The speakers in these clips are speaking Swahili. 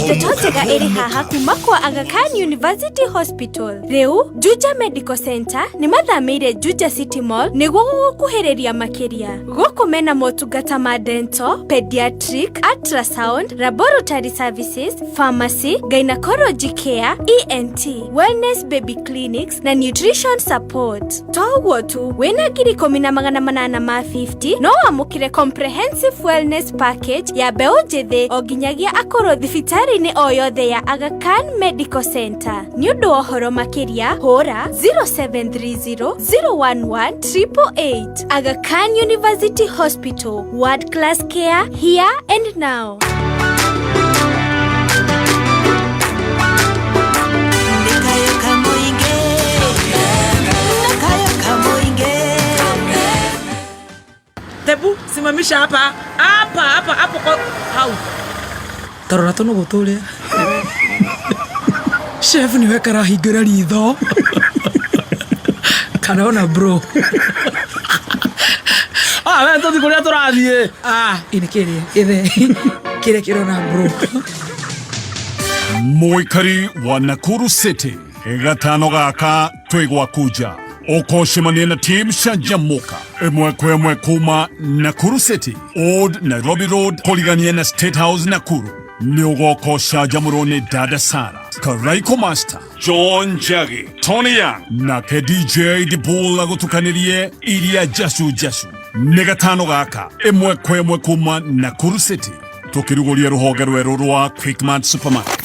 Tetotega eri haha kuma kwa Aga Khan University Hospital. Reu, Juja Medical Center ni mathamire Juja City Mall niguo gukuhereria makiria. Gukumena motungata ma dental, pediatric, ultrasound, laboratory services, pharmacy, gynecology care, ENT, wellness baby clinics na nutrition support. Toguo tu, wena ngiri 10,850 no amukire comprehensive wellness package ya beo njithe o nginyagia akoro thibitari-ini o yothe ya Aga Khan Medical Center. Ni undu wa horo makiria hora 0730 011 888. Aga Khan University Hospital, world class care here and now. Tebu, simamisha hapa kwa hau. Tarora tono gutule. Chef ni weka rahingura ritho. Kanaona bro. Wewe ndio kulia turathie. Inikiri ithe. Kile kirona bro. Muikari wa Nakuru City. Gatano gaka twigwa kuja. Okoshimania na team Shanjamuka. Emwe kuma Nakuru City. Old Nairobi Road. Koligania na State House Nakuru. Niogoko Shajamurone Dada Sara. Karaiko Master. John Jaggi. Tony Young. Nake DJ Dibula gutukanirie. Iria Jasu. Negatano gaka. Emwe kuma Nakuru City. Tokirugoria ruhoge rweru rwa Quickmart Supermarket.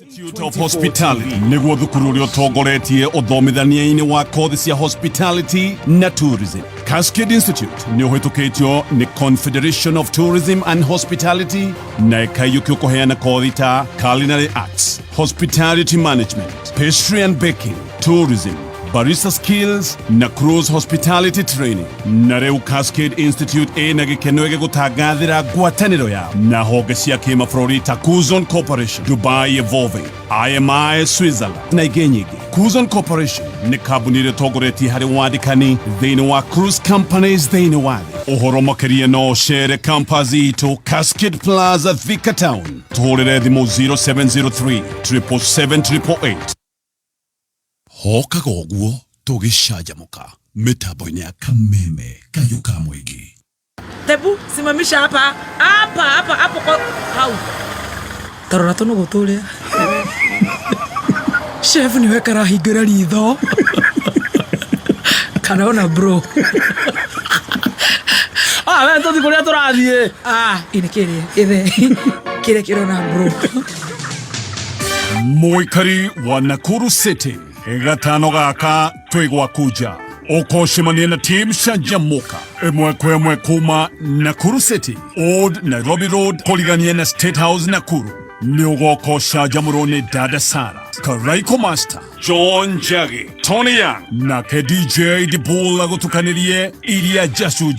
Institute of Hospitality niguo thukuru uria utongoretie uthomithania-ini wa kothi cia hospitality na tourism. Cascade Institute ni uhitukitio ni Confederation of Tourism and Hospitality na ikaiyukio kuheana kothi ta culinary arts, hospitality management, pastry and baking, tourism, barista skills na cruise hospitality training. Na reu Cascade Institute na gikeno gigutangathira ngwataniro ya na honge cia kimabũrũri ta Kuzon Corporation, Dubai Evolving, IMI Switzerland na ingĩ nyingĩ. Kuzon Corporation ni kambuni ĩrĩa ĩtongoretie harĩ wandĩkani thĩinĩ wa cruise companies thĩinĩ wa thĩ. Ũhoro makĩria no cere campus itũ Cascade Plaza Thika Town. Tũhũrĩre thimũ 0703 777 Hokaga ũguo tũgĩcanjamũka mĩtambo-inĩ ya kameme kayuka mwĩngĩ. Tebu, simamisha hapa kwa hau. Tarora tono gutule. Chef ni weka rahingura ritho. Kanaona bro. Wewe ndio kulia turathie. Inikiri ithe. Kile kirona bro. Muikari wa Nakuru City. Gatano gaka twigwa kuja. Okoshimania na team Shanjamuka. Emwe kuma Nakuru City. Old Nairobi Road. Koligania na State House Nakuru. Niogoko Shajamurone Dada Sara. Karaiko Master. John Jaggi. Tony Young. Nake DJ Dibula gutukanirie. Iria Jasu.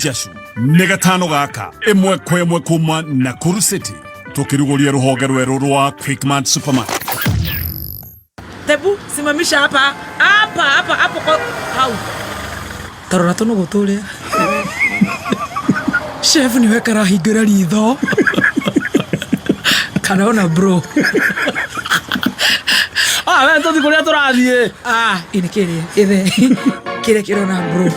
Negatano gaka. Emwe kuma Nakuru City. Tokirugoria ruhoge rweru rwa Quickmart Supermarket. Tebu, simamisha hapa kwa hau. Tarora tono gutule. Chef ni weka rahingura ritho. Kanaona bro. Wewe ndio kulia turathie. Inikiri ithe. Kile kirona bro.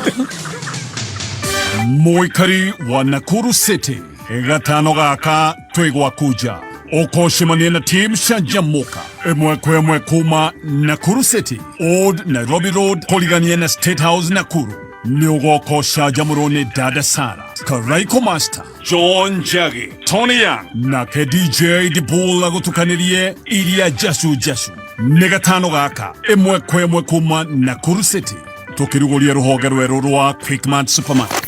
Muikari wa Nakuru City. Gatano gaka twigwa kuja. Okoshimania na team Shanjamuka. Emwe kuma Nakuru City. Old Nairobi Road. Koligania na State House Nakuru. Niogoko Shajamurone Dada Sara. Karaiko Master. John Jaggi. Tony Young. Nake DJ Dibula gutukanirie. Iria Jasu. Negatano gaka. Emwe kuma Nakuru City. Tokirugoria ruhoge rweru rwa Quickmart Supermarket.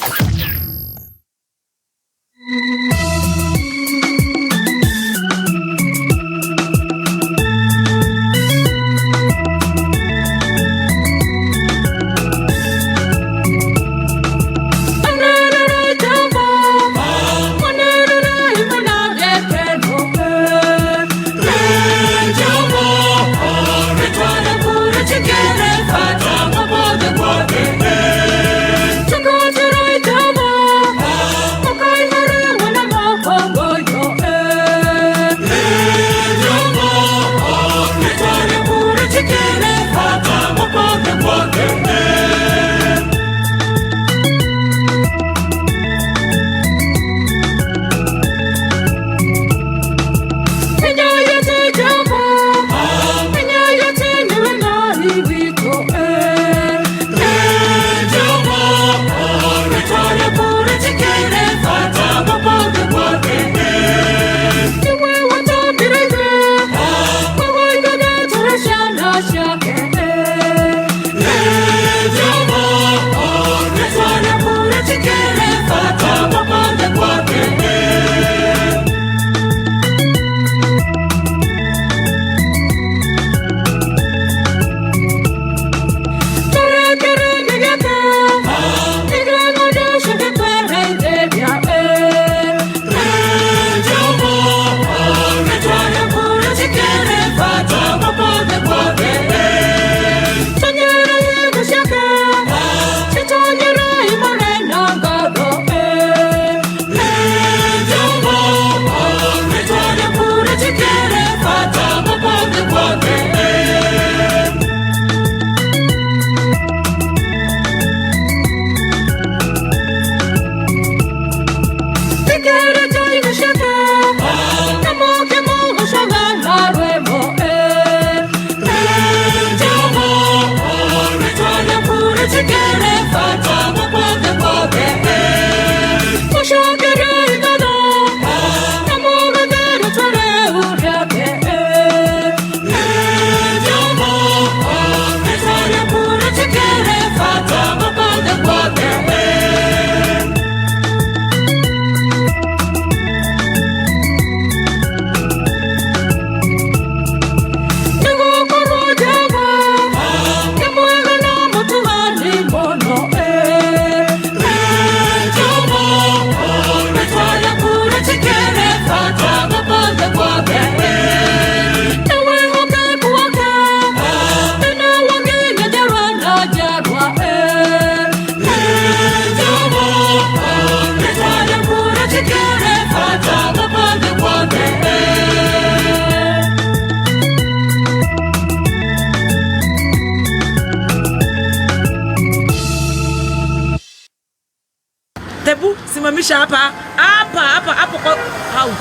Tebu, simamisha hapa. Hapa hapo kwa hau.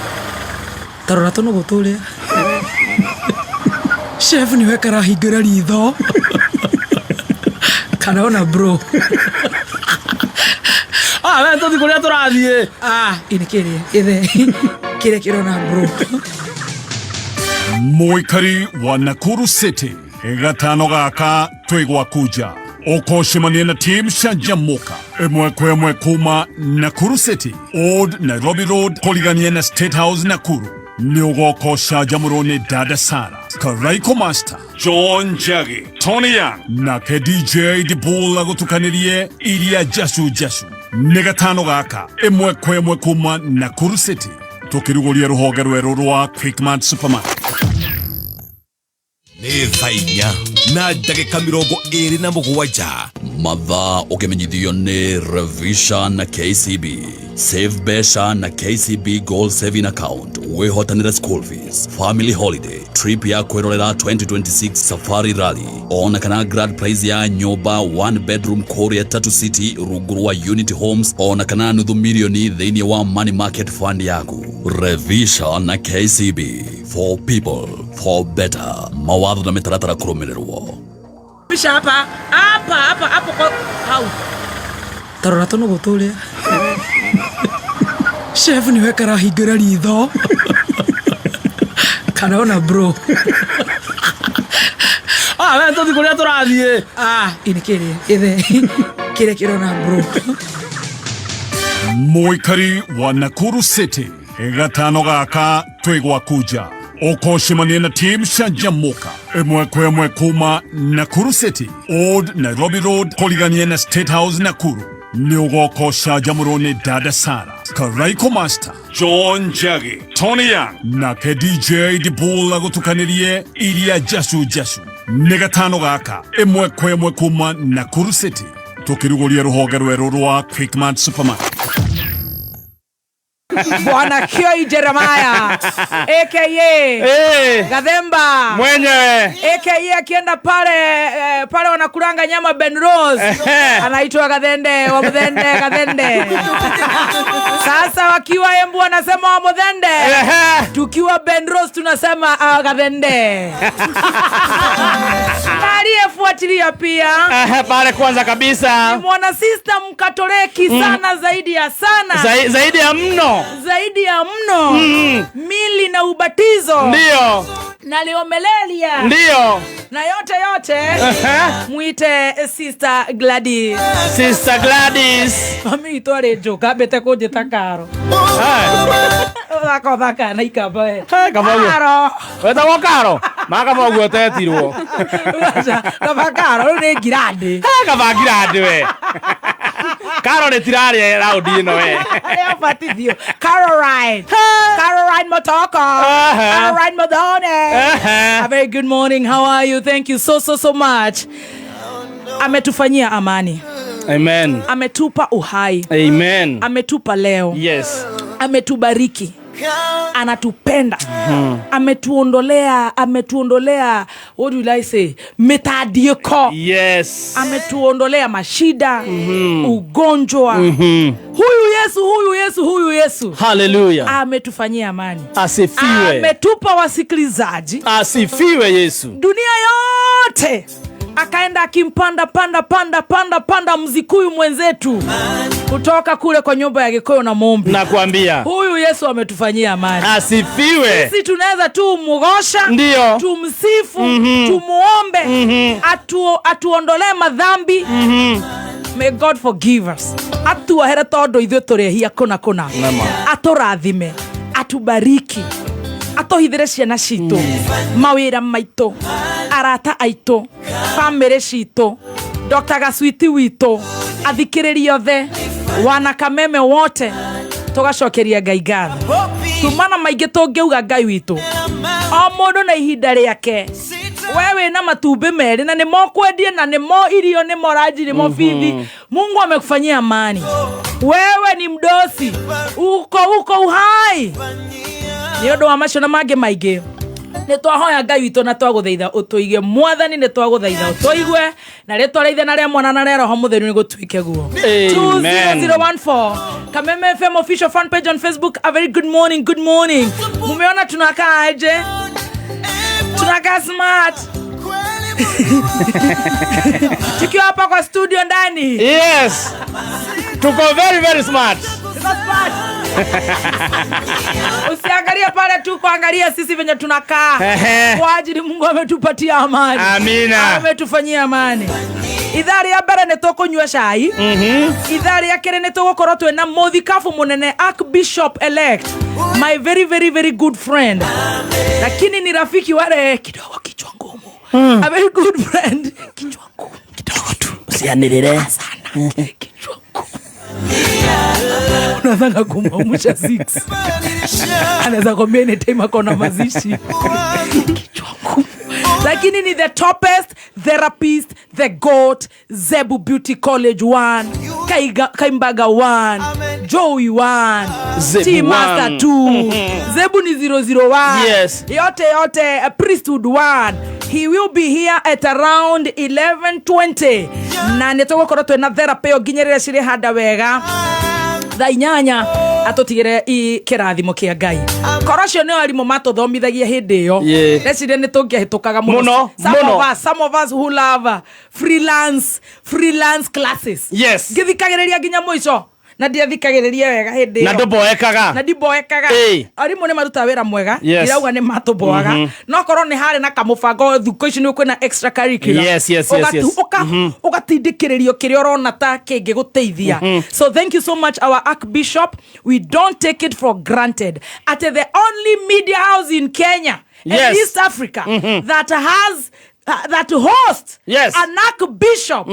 Tarora tono gutule. Chef ni weka rahingĩra ritho. Kana ona bro. We ntothi kuria turathie. Inikiri ithe kire kirona bro. Muikari wa Nakuru City gatano gaka twigwa kuja ukoshimania na team Shanjamuka imwe kwa imwe kuma Nakuru City Old Nairobi Road kuligania na State House Nakuru ni ugokosha jamurone Dada Sara Karaiko Master John Jagi Tony Young na ke DJ Dibula gutukanirie iria Jasu ni gatano gaka imwe kwa imwe kuma Nakuru City tukiruguria ruhoge rweru rwa Quickmart Supermarket. Nĩ thainya na ndagĩka 27 mathaa ũkĩmenyithio nĩ Revisha na KCB Save Besha na KCB Gold Saving Account wĩhotanĩre school fees family holiday trip ya kwĩrorera 2026 Safari Rally ona kana grand prize ya nyũmba 1 bedroom Korea 3 city rungu rwa Unity Homes ona kana nuthu milioni thĩinĩ wa money market fund yaku. Revisha na KCB for people for better mawatho na mitaratara kũrũmĩrĩrwo. Bisha hapa kwa hau. Tarora tono gutule. Chef ni weka rahingĩra ritho. Kana ona bro. We ntothi kuria turathie. Inikiri ithe kire kirona bro. Muikari wa Nakuru City gatano gaka twigwa kuja ukoshimania na team Shanjamuka imwe kwa imwe kuma Nakuru City Old Nairobi Road kuligania na State House Nakuru ni ugokosha jamurone Dada Sara Karaiko Master John Jagi Tony Young na ke DJ Dibula gutukanirie iria Jasu ni gatano gaka imwe kwa imwe kuma Nakuru City tukiruguria ruhoge rweru rwa Quickmart Supermarket. Bwana Kioi Jeremiah aka Gathemba Mwenyewe aka akienda pale wanakuranga nyama Ben Rose anaitwa Gathende wa Muthende Gathende. Sasa wakiwa Embu wanasema wa Muthende, tukiwa Ben Rose tunasema Gathende. Aliyefuatilia pia pale kwanza kabisa mwana sister mkatoliki sana zaidi ya mno mili na ubatizo ndio na leomelelia ndio na yote muite Sister Gladys. Mami itware joka bete kujita karo thaka na ikabe karo weta karo maka moguo tetirwo karo ni girande we Karo ne tirare raundi ino we. Leo fatithio. Caroline Motoko. Caroline Modone. A very good morning. How are you? Thank you so much. Ametufanyia amani. Amen. Ametupa uhai. Amen. Ametupa leo. Yes. Ametubariki. Anatupenda. Ametuondolea what do I say? Metadieko. Yes. Ametuondolea mashida, ugonjwa. Huyu Yesu. Hallelujah. Ametufanyia amani. Asifiwe. Ametupa wasikilizaji. Asifiwe Yesu. Dunia yote akaenda akimpanda mzikuyu mwenzetu kutoka kule kwa nyumba ya Gikoyo na Mombi. Nakwambia huyu Yesu ametufanyia amani. Asifiwe. Sisi tunaweza tu mugosha, ndio tumsifu, tumuombe, atuondolee madhambi. May God forgive us. Atuahere todo ithuĩ tũrehia kona. Atũrathime, atubariki, atohithire ciana citũ, mawĩra maitũ, arata aitũ, family citũ, Dr. Gaswiti witũ, athikĩrĩria othe, wana Kameme wote, tugacokeria Ngai ngatho. Tumana maingĩ tũngiuga Ngai witũ, o mũndũ na ihinda rĩake. Wewe na matumbĩ merĩ na nĩmo kwendie na nĩmo irio nĩmo ranji nĩmo bibi. Mungu amekufanyia amani. Wewe ni mdosi, uko uhai. Ni ũndũ wa macio na mangĩ maingĩ nä twahoya Ngai witå na twagåthaitha utuige mwathani nä twagåthaitha utuigue na rä twa rä na rä mwana na rä roho må theru nä gå tuike guo 20014 Kameme FM official fan page on Facebook. A very good morning, mumeona tunakaa aje? Tunakaa smart. Tukiwa hapa kwa studio ndani. Yes. Tuko very smart. Usiangalia pale tu, kuangalia sisi venye tunakaa. Kwa ajili Mungu ametupatia amani. Amina. Ametufanyia amani. Idhari ya mbere nitukunywa cai. Idhari ya kere nitugukorwo twina muthikabu munene Archbishop elect, my very good friend. Lakini ni rafiki wale kidogo kichwa ngumu. A very good friend. Kichwa ngumu kidogo tu. Usianirire sana. Kichwa ngumu. Unataka kumwamsha 6. Anaweza kwambia ni time akona mazishi. Kichwa ngumu. Lakini ni the topest therapist, the GOAT, Zebu Beauty College 1, Kaimbaga 1, Joey 1, T-Master 2, Zebu ni 001, yes. yote Priesthood 1. He will be here at around 11:20. Na nitogokora twena therapy nginyerera cire handa wega. Thainyanya atutigire kirathimo kia Ngai. Korosho ne ari mo matothomithagia hindi yo. Recire ne tungihitukaga muno. Some of us who love freelance classes. Yes. Ngithikagireria nginya mwico. Na ndiathikagiriria wega hindi yo. Na ndiboekaga. Ari mo ne maruta wira mwega. Irauga ne matuboaga. No korwo ni hari na kamubango thuko ici ni kwina extra curricular. Yes. Ugatindikiririo kiri orona ta kingi guteithia. So thank you so much our Archbishop. We don't take it for granted. At the only media house in Kenya and East Africa that hosts an Archbishop.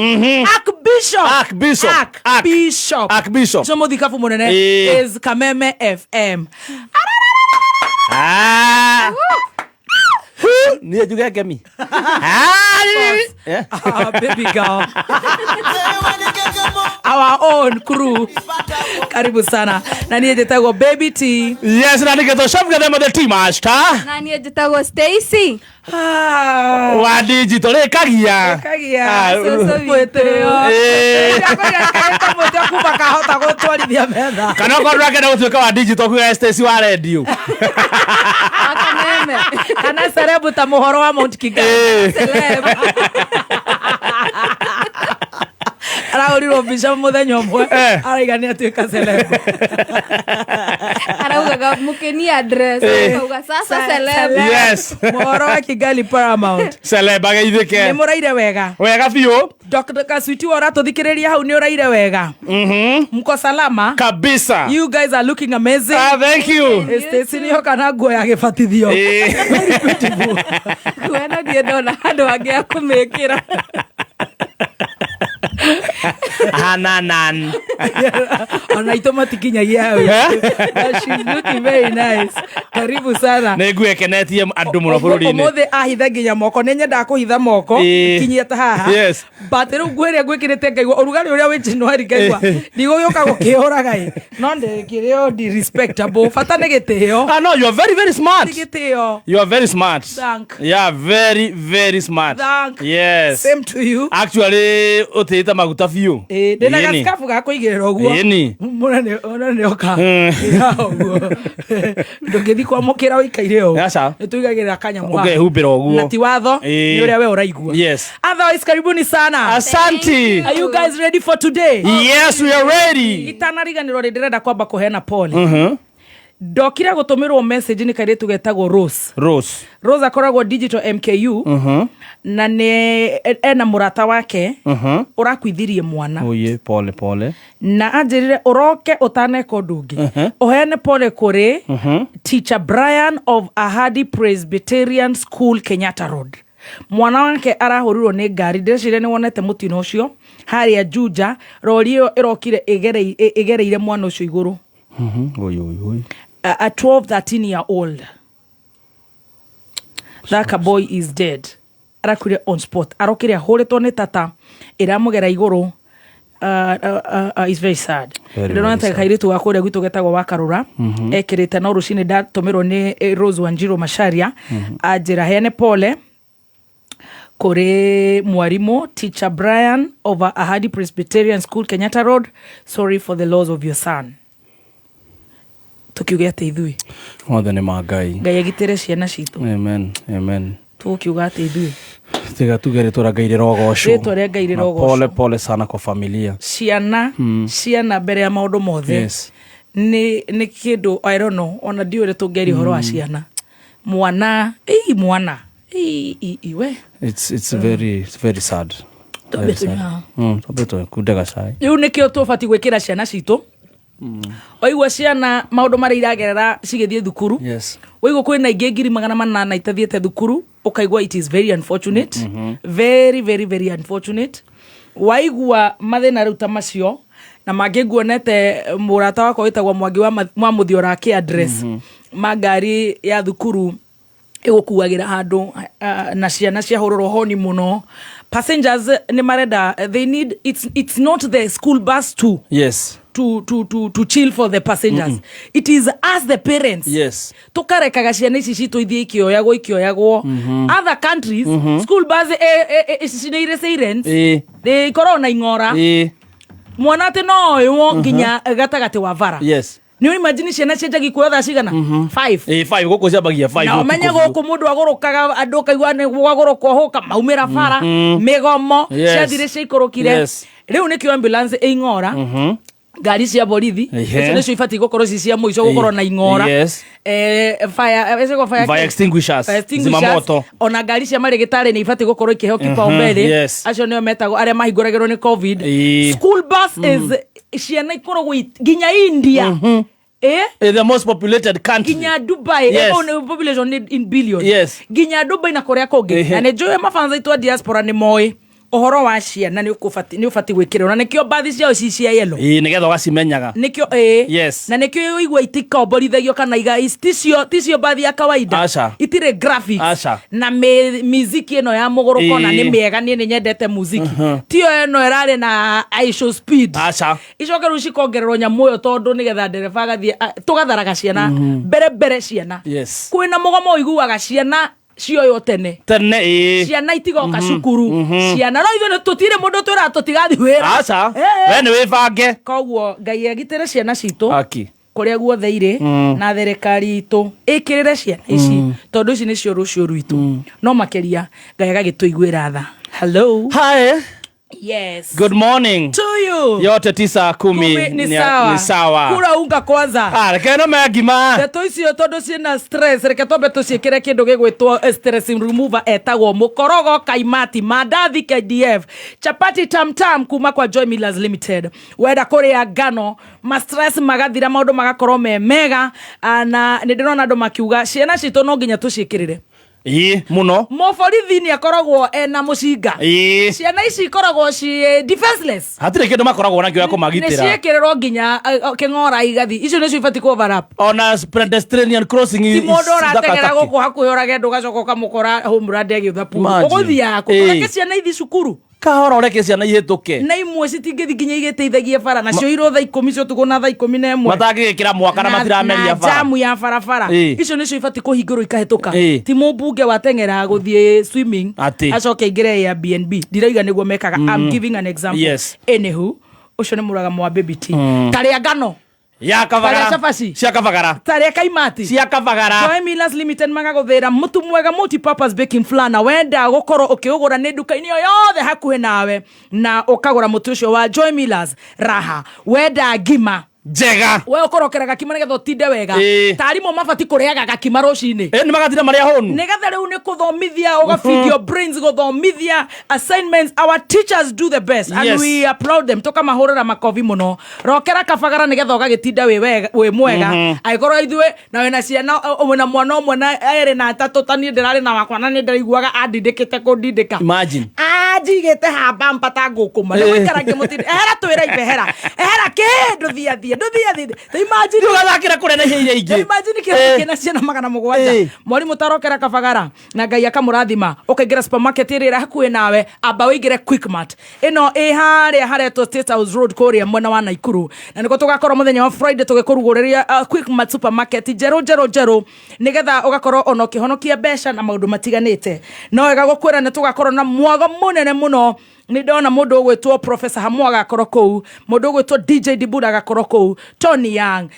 Archbishop. So modikafu munene is Kameme FM. Niye juga gemi. Baby girl. Our own crew. Karibu sana. Na niye jetago Baby T. Yes, na nige shop gade mo the team master. Na niye jetago Stacy. Wa digital kagia. So mweteo. Mweteo kubaka hota gutwarithia metha. Kana korwa kenda gutuika wa digital ku Stacy wa radio. Akameme. Kana serebu ta muhoro wa Mount Kigali. Serebu. Arauriro bisha muthenya umwe araigania tuika celebu. Arauga mukeni address auga sasa celebu. Yes. Muhoro wa Kigali Paramount. Celebu ageithike. Ni muraire wega. Wega biu. Dr. Kaswiti ora tuthikiriria hau ni uraire wega. Mko salama? Kabisa. You guys are looking amazing. Thank you. Stacy ni kana nguo ya gibatithio. Very beautiful. Kwena die dona handu age akumekira. Hananan. Ona itomatinyagia hau. She's looking very nice. Karibu sana. Negue kenetie andu muno bururi-ini. Mothe ahitha nginya moko ne nyenda kuhitha moko kinyia ta haha. Yes. But riu gwire gwikirite ngaigwa urugari uria wi January ngaigwa ndigugioka gukiura gai. No ndikireo disrespectable. Fata ne gitio. No, you are very smart. Gitio. You are very smart. Thank. Yeah, very smart. Thank. Yes. Same to you. Actually, utita maguta fiu. Ndina gaskafu ga kuigirira oguo. Muna ne oka. Ndugithi kwa mukira wikaire o. Nituigagirira kanya mwa. Okay, hubira oguo. Nati watho ni uria we uraigua. Yes. Otherwise karibuni sana. Asante. Are you guys ready for today? Yes, we are ready. Itanariganiro ndirenda kwamba kuheana pole. Dokira gutumirwo message ni kaire tugetagwo Rose akoragwo digital MKU na ne ena murata wake urakwithirie mwana oye pole na anjirire uroke utaneko ndungi uheane pole kuri teacher Brian of Ahadi Presbyterian School Kenyatta Road. Mwana wake arahurirwo ni ngari ndecire ni wonete mutino ucio haria Juja rori iyo irokire igereire mwana ucio iguru. Oy. A 12-13 year old. That boy is dead. Arakure on spot. Arokire horetwo ni tata iramugera iguru is very sad. Very sad. Kairitu wako ria gwitu getagwo Wakarura ekirite no rucini ndatumirwo ni Rose Wanjiru Macharia ajira hene pole kore mwarimu teacher Brian over Ahadi Presbyterian School Kenyatta Road. Sorry for the loss of your son. Tukiuga ate ithui Mothe ni magai. Ngai agitere ciana citu. Amen. Tukiuga ate ithui tiga tugere tũrangaire rogoco. Tũrangaire rogoco. Pole sana kwa familia. Ciana mbere ya maundu mothe. Yes. Ni kindu I don't know ona ndiure tungeri horo wa ciana. Mwana. We. It's very sad. Tobeto kudaga sai. Riu nikio tubati gwikira ciana citu. Oigwa ciana maundu mari iragerera cigithie thukuru. Yes. Oigwa kwina ingi ngiri 800 itathiete thukuru. Ukaigwa it is very unfortunate. Very unfortunate. Waigwa mathina riu ta macio na mangiguonete murata wako witagwa Mwangi wa Muthiora ki address magari ya thukuru igukuagira handu na ciana cia hururo honi muno. Passengers ni marenda they need it's not the school bus to yes to chill for the passengers. It is as the parents. Yes. Tukarekaga ciana ici citu ithie ikioyagwo other countries school bus cine sirens they corona ingora mwana ate no yo nginya gatagati wa vara. Yes. Ni imagine ciana cienjagi kuotha cigana 5 5 guku ciambagia 5 na menya guku mundu agurukaga andu kaigwa ni guguruka hoka maumira bara migomo ciathire ciikurukire riu nikio ambulance ingora gari cia borithi icio nicio ifati gukorwo cia muico gukorwo na ingora fire extinguishers zimamoto ona gari cia marigitari ni ifati gukorwo ikiheo kipaumbele acio nio metago aria mahinguragirwo ni covid. School bus is ciana ikoragwo ginya India the most populated country ginya Dubai on population in billions ginya Dubai na Korea kongi na ne joe mafanza itwa diaspora ni moi ohoro wa ciana ni ufati gwikirwo na nikio bathi ciao cia yellow nigetha ugacimenyaga nikio na nikio igwa itika oborithagio kana iga ticio bathi ya kawaida itire graphics na muziki eno ya muguruko na ni miega ni nyendete muziki tio eno erare na ishow speed icoke ruci kongererwo nyamuyo tondu nigetha ndereba gathie tugatharaga ciana bere ciana kwina mugomo iguaga ciana cioyo tene ciana itigoka cukuru ciana no ithuĩ tutire mundu twira tutigathi wira we ni wibange koguo Ngai agitere ciana citu kuria guothe ire na thirikari itu ikirire ciana ici tondu ici nicio rucio rwitu no makeria Ngai agagituiguira tha. Hello. Hi. Yes. Good morning to you. Yote 9:10 ni sawa. Kura unga kwanza. Reke no megima. Beto icio tondu ciina stress reke to beto ciikire kindu gigwitwo stress remover etagwo mukorogo kaimati mandathi KDF chapati tamtam kuma kwa Joy Millers Limited. Wenda kuria ngano ma stress magathira maundu magakorwo mega na ndirona andu makiuga ciana citu no nginya tuciikirire muno moborithi ni akoragwo ena mucinga ciana ici ikoragwo ci defenseless hatire kindu makoragwo nakio ya kumagitira ni ciekirerwo nginya kingora igathi icio nicio ifati ku overlap ona pedestrian crossing is modoratengera guku hakuhi orage ndugacoka kamukora humura ndege uthapu uguthia kureke ciana ithi cukuru kahora ureke ciana ihituke na imwe citingithi nginya igiteithagia bara nacio iro thaa 10 cio tugona thaa 11 matangigikira mwaka na matirameria bara jamu ya barabara icio nicio ifati kuhingurwo ikahituka ti mubunge watengera guthie swimming acoke ingire ya BNB ndiraiga niguo mekaga. I'm giving an example. Anywho ucio ni muraga mwa baby T karia ngano ya kavagara cia kavagara tare kaimati cia kavagara Joy Millers Limited magaguthira mutu mwega multi purpose baking flour na wenda gukorwo ukiugura ni duka-ini yothe hakuhi nawe na ukagura mutu ucio wa Joy Millers raha wenda ngima njega we ukorokeraga kima nigetha utinde wega tarimo mabati kuriaga gakima rucini ni magathira maria honu nigetha riu ni kuthomithia uga feed your brains guthomithia assignments. Our teachers do the best and we applaud them toka mahurira makovi muno rokera kabagara nigetha ugagitinda we mwega aikorwo ithwe na wena ciana na mwana umwe na ere na tatu tani ndirari na wakwa na ndiraiguaga andindikite kundindika imagine njigite hamba mpata ngukuma ndikarange mutindi ehera twira ibehera ehera kindu thia the imagine ugathakira kurena hiire ingi imagine kina ciana magana mugwanja mwarimu tarokera kabagara na ngai akamurathima ukaingira supermarket ira hakuhi nawe amba wingire Quickmart ino haria haretwo State House Road kuria mwena wa Naikuru na niko tugakorwo muthenya wa Friday tugikuruguriria Quickmart supermarket jero nigetha ugakorwo ono kihonokia besha na maundu matiganite no wega gukwira ni tugakorwo na mwago munene muno ni ndona mundu ugwitwo Professor Hamwaga gakorwo kou mundu ugwitwo DJ Dibura gakorwo kou Tony Young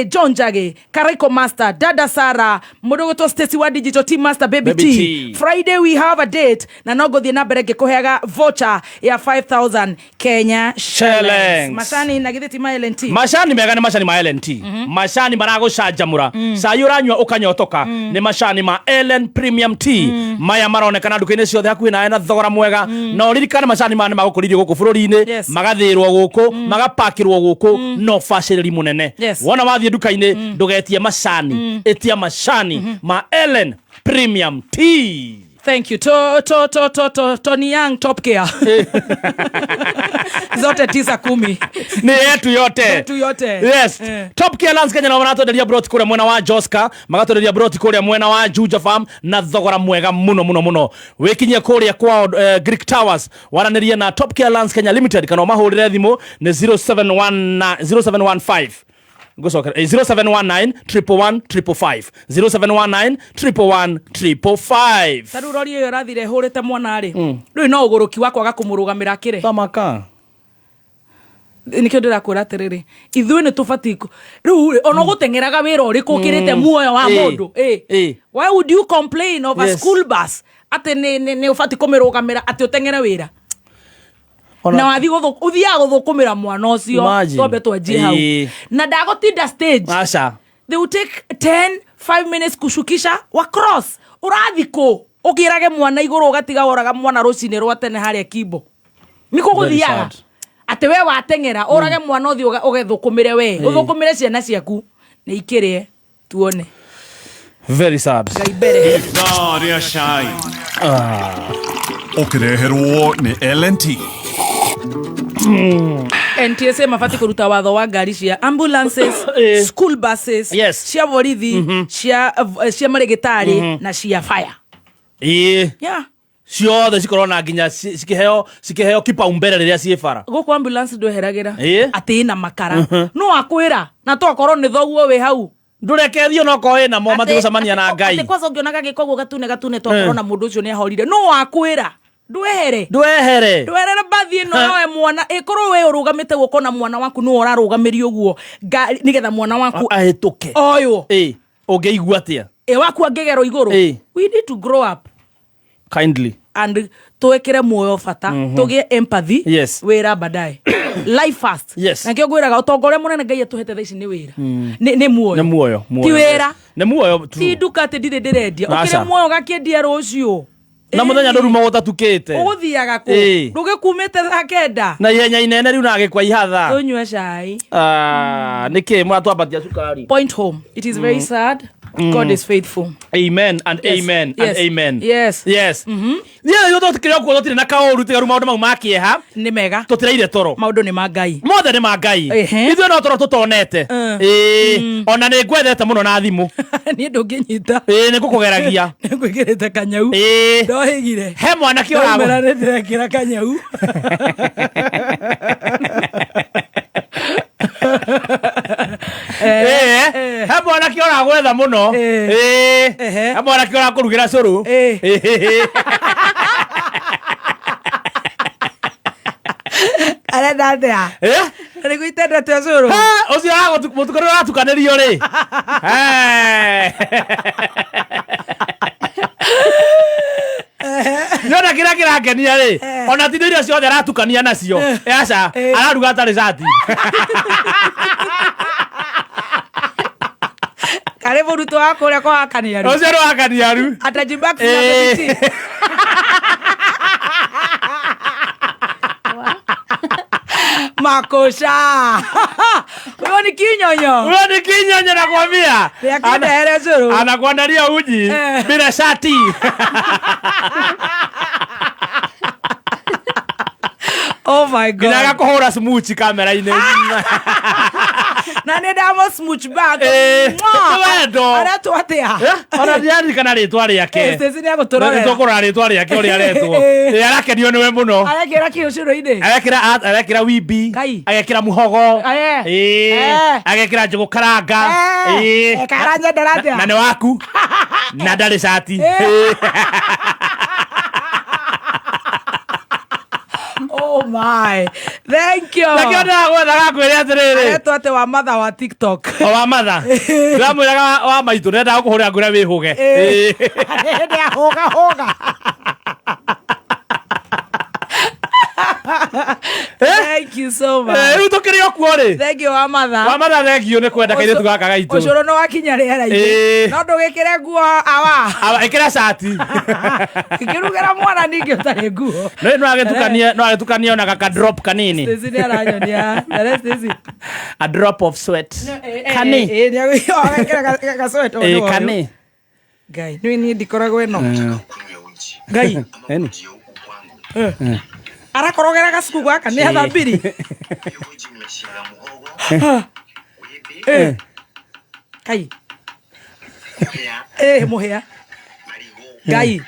John Jage Karaiko Master Dada Sara mundu ugwitwo Stacy wa Digital Team Master Baby T. Friday we have a date na nogo thina mbere ngikuheaga voucher ya 5,000 Kenya shillings. Mashani na githiti ma LNT mashani mega ni mashani ma LNT mashani maragucanjamura sai uranywa ukanyotoka ni mashani ma Ellen Premium Tea maya maronekana nduka-ini ciothe hakuhi nawe na thogora mwega no ririkana mashani mane magukuririo guku bururi-ini magathirwo guku magapakirwo guku no facility munene wona wathie nduka-ini ndugetie mashani etia mashani ma Ellen Premium Tea. Thank you. Tony Young Top Care. Zote 9-10. Ni yetu yote. Yes. Top Care Lands Kenya na wanatoderia broti kule mwena wa Joska, magatoderia broti kule mwena wa Juja Farm na thogora mwega muno. Wekinyia kule kwa Greek Towers wananiria na Top Care Lands Kenya Limited kana mahurire thimu ni 0715 0719 111 555 0719 111 Taru rori yo rathire hurite mwana ri rui no uguruki wakwa gakumurugamira kire tamaka nikio ndirakwira atiriri ithui ni tufatiko riu ono gutengeraga wira uriku ukirite muoyo wa mundu why would you complain of a school bus ate ni ufati kumirugamira ate utengere wira na wathi uthia guthukumira mwana ucio tobe twanjie hau na ndagotinda stage acha they will take 5 minutes kushukisha wa cross urathiko ukirage mwana iguru ugatiga woraga mwana rucine rwa tene haria Kimbo niko guthiaga ate we watengera urage mwana uthi ugethukumire we uthukumire ciana ciaku ni ikirie tuone very sad Gaibere ria shai ukireherwo ni LNT NTSA mafati kuruta watho wa ngari cia ambulances school buses cia borithi cia marigitari na cia fire ciothe cikorona nginya cikiheo kipaumbele riria cie bara guku ambulance ndweheragira ati ina makara no akwira na tokorwo ni thoguo we hau ndurekethio no ko ina mo matucamania na ngai ati kwaza ngionaga gikoguo gatune tokorwo na mundu ucio ni ahorire no akwira ndwehere bathie no we mwana ikoro we urugamite guko na mwana waku no urarugamirio uguo nigetha mwana waku ahituke oyo ungeigua atia waku angegero iguru we need to grow up kindly and tuwekere muoyo fata tugie empathy wira badai life fast na kio gwiraga utongore munene ngai atuhete thaici ni wira ni muoyo ti wira ni muoyo ti duka te ndirendia ukire muoyo gakiendia rucio na muthenya nduruma gutatukite uguthiaga ku ndugikumite akenda na ihenya inene riu nagikwa ihatha tunywe cai niki mwatwambatia sukari point home it is very sad God is faithful. Amen and amen and amen. Yes. Yo tukiryo ko totire na kaoru tigaru maundu mau makieha ni mega tutiraire toro maundu ni magai mothe ni magai ithuĩ no toro tutonete ona ni ngwethete muno na thimu ni ndunginyita ni ngukugeragia ni ngwikirite kanyau ndohigire he mwana kĩorago mera ndirekira kanyau he mwana kĩoraga gwetha muno he mwana kĩoraga kũrugira cũrũ arenda atia nĩgũitendete cũrũ ũcio mũtukano ũratukanĩrio rĩ Yona kira kirangenia ri ona tindo irio ciothe aratukania nacio aca araruga atarĩ cati karibu ruto wako uria kwa akaniaru ucio ro akaniaru atajibaki na BBC makosha wewe ni kinyonyo nakwambia anakuandalia uji bila shati Oh my God. Nginya gakuhura smooch kamera-inĩ. Na nenda mo smooch back. Wendo. Aretu atia. Ona ndiari kana ritwa riake. Sisi ni agutorora. Nitokora ritwa riake uri aretwo. Arakenio niwe muno. Arekera kiucuro-ini. Arekira wibi. Agekira muhogo. Agekira njugu karanga. Karanja ndaratia. Na ni waku. Na ndari shati. Oh my. Thank you. Lakini ndagwetha gakwire atiriri. Aretu ate wa mother wa TikTok. Wa mother. Ndamwiraga wa maitu ndenda gukuhurira ngura wihuge. Ndenda hoga. Thank you so much. Riu tukiri okuo ri. Thank you wa mother. Wa mother thank you ni kwenda kaire tugaka gaitu. Ucuro no wakinya riera-ini. No ndugikire nguo awa. Ikira shati. Ikirugera mwana ningi utari nguo. No agetukania na kaka drop kanini. Sisi ni aranyonia. Sisi. A drop of sweat. Kani. Ka sweat. Kani. Gai, ni ndikoragwo eno. Gai. Eni. Arakorogera gacuku gaka ni athambiri. Kai. Muhea. Gai.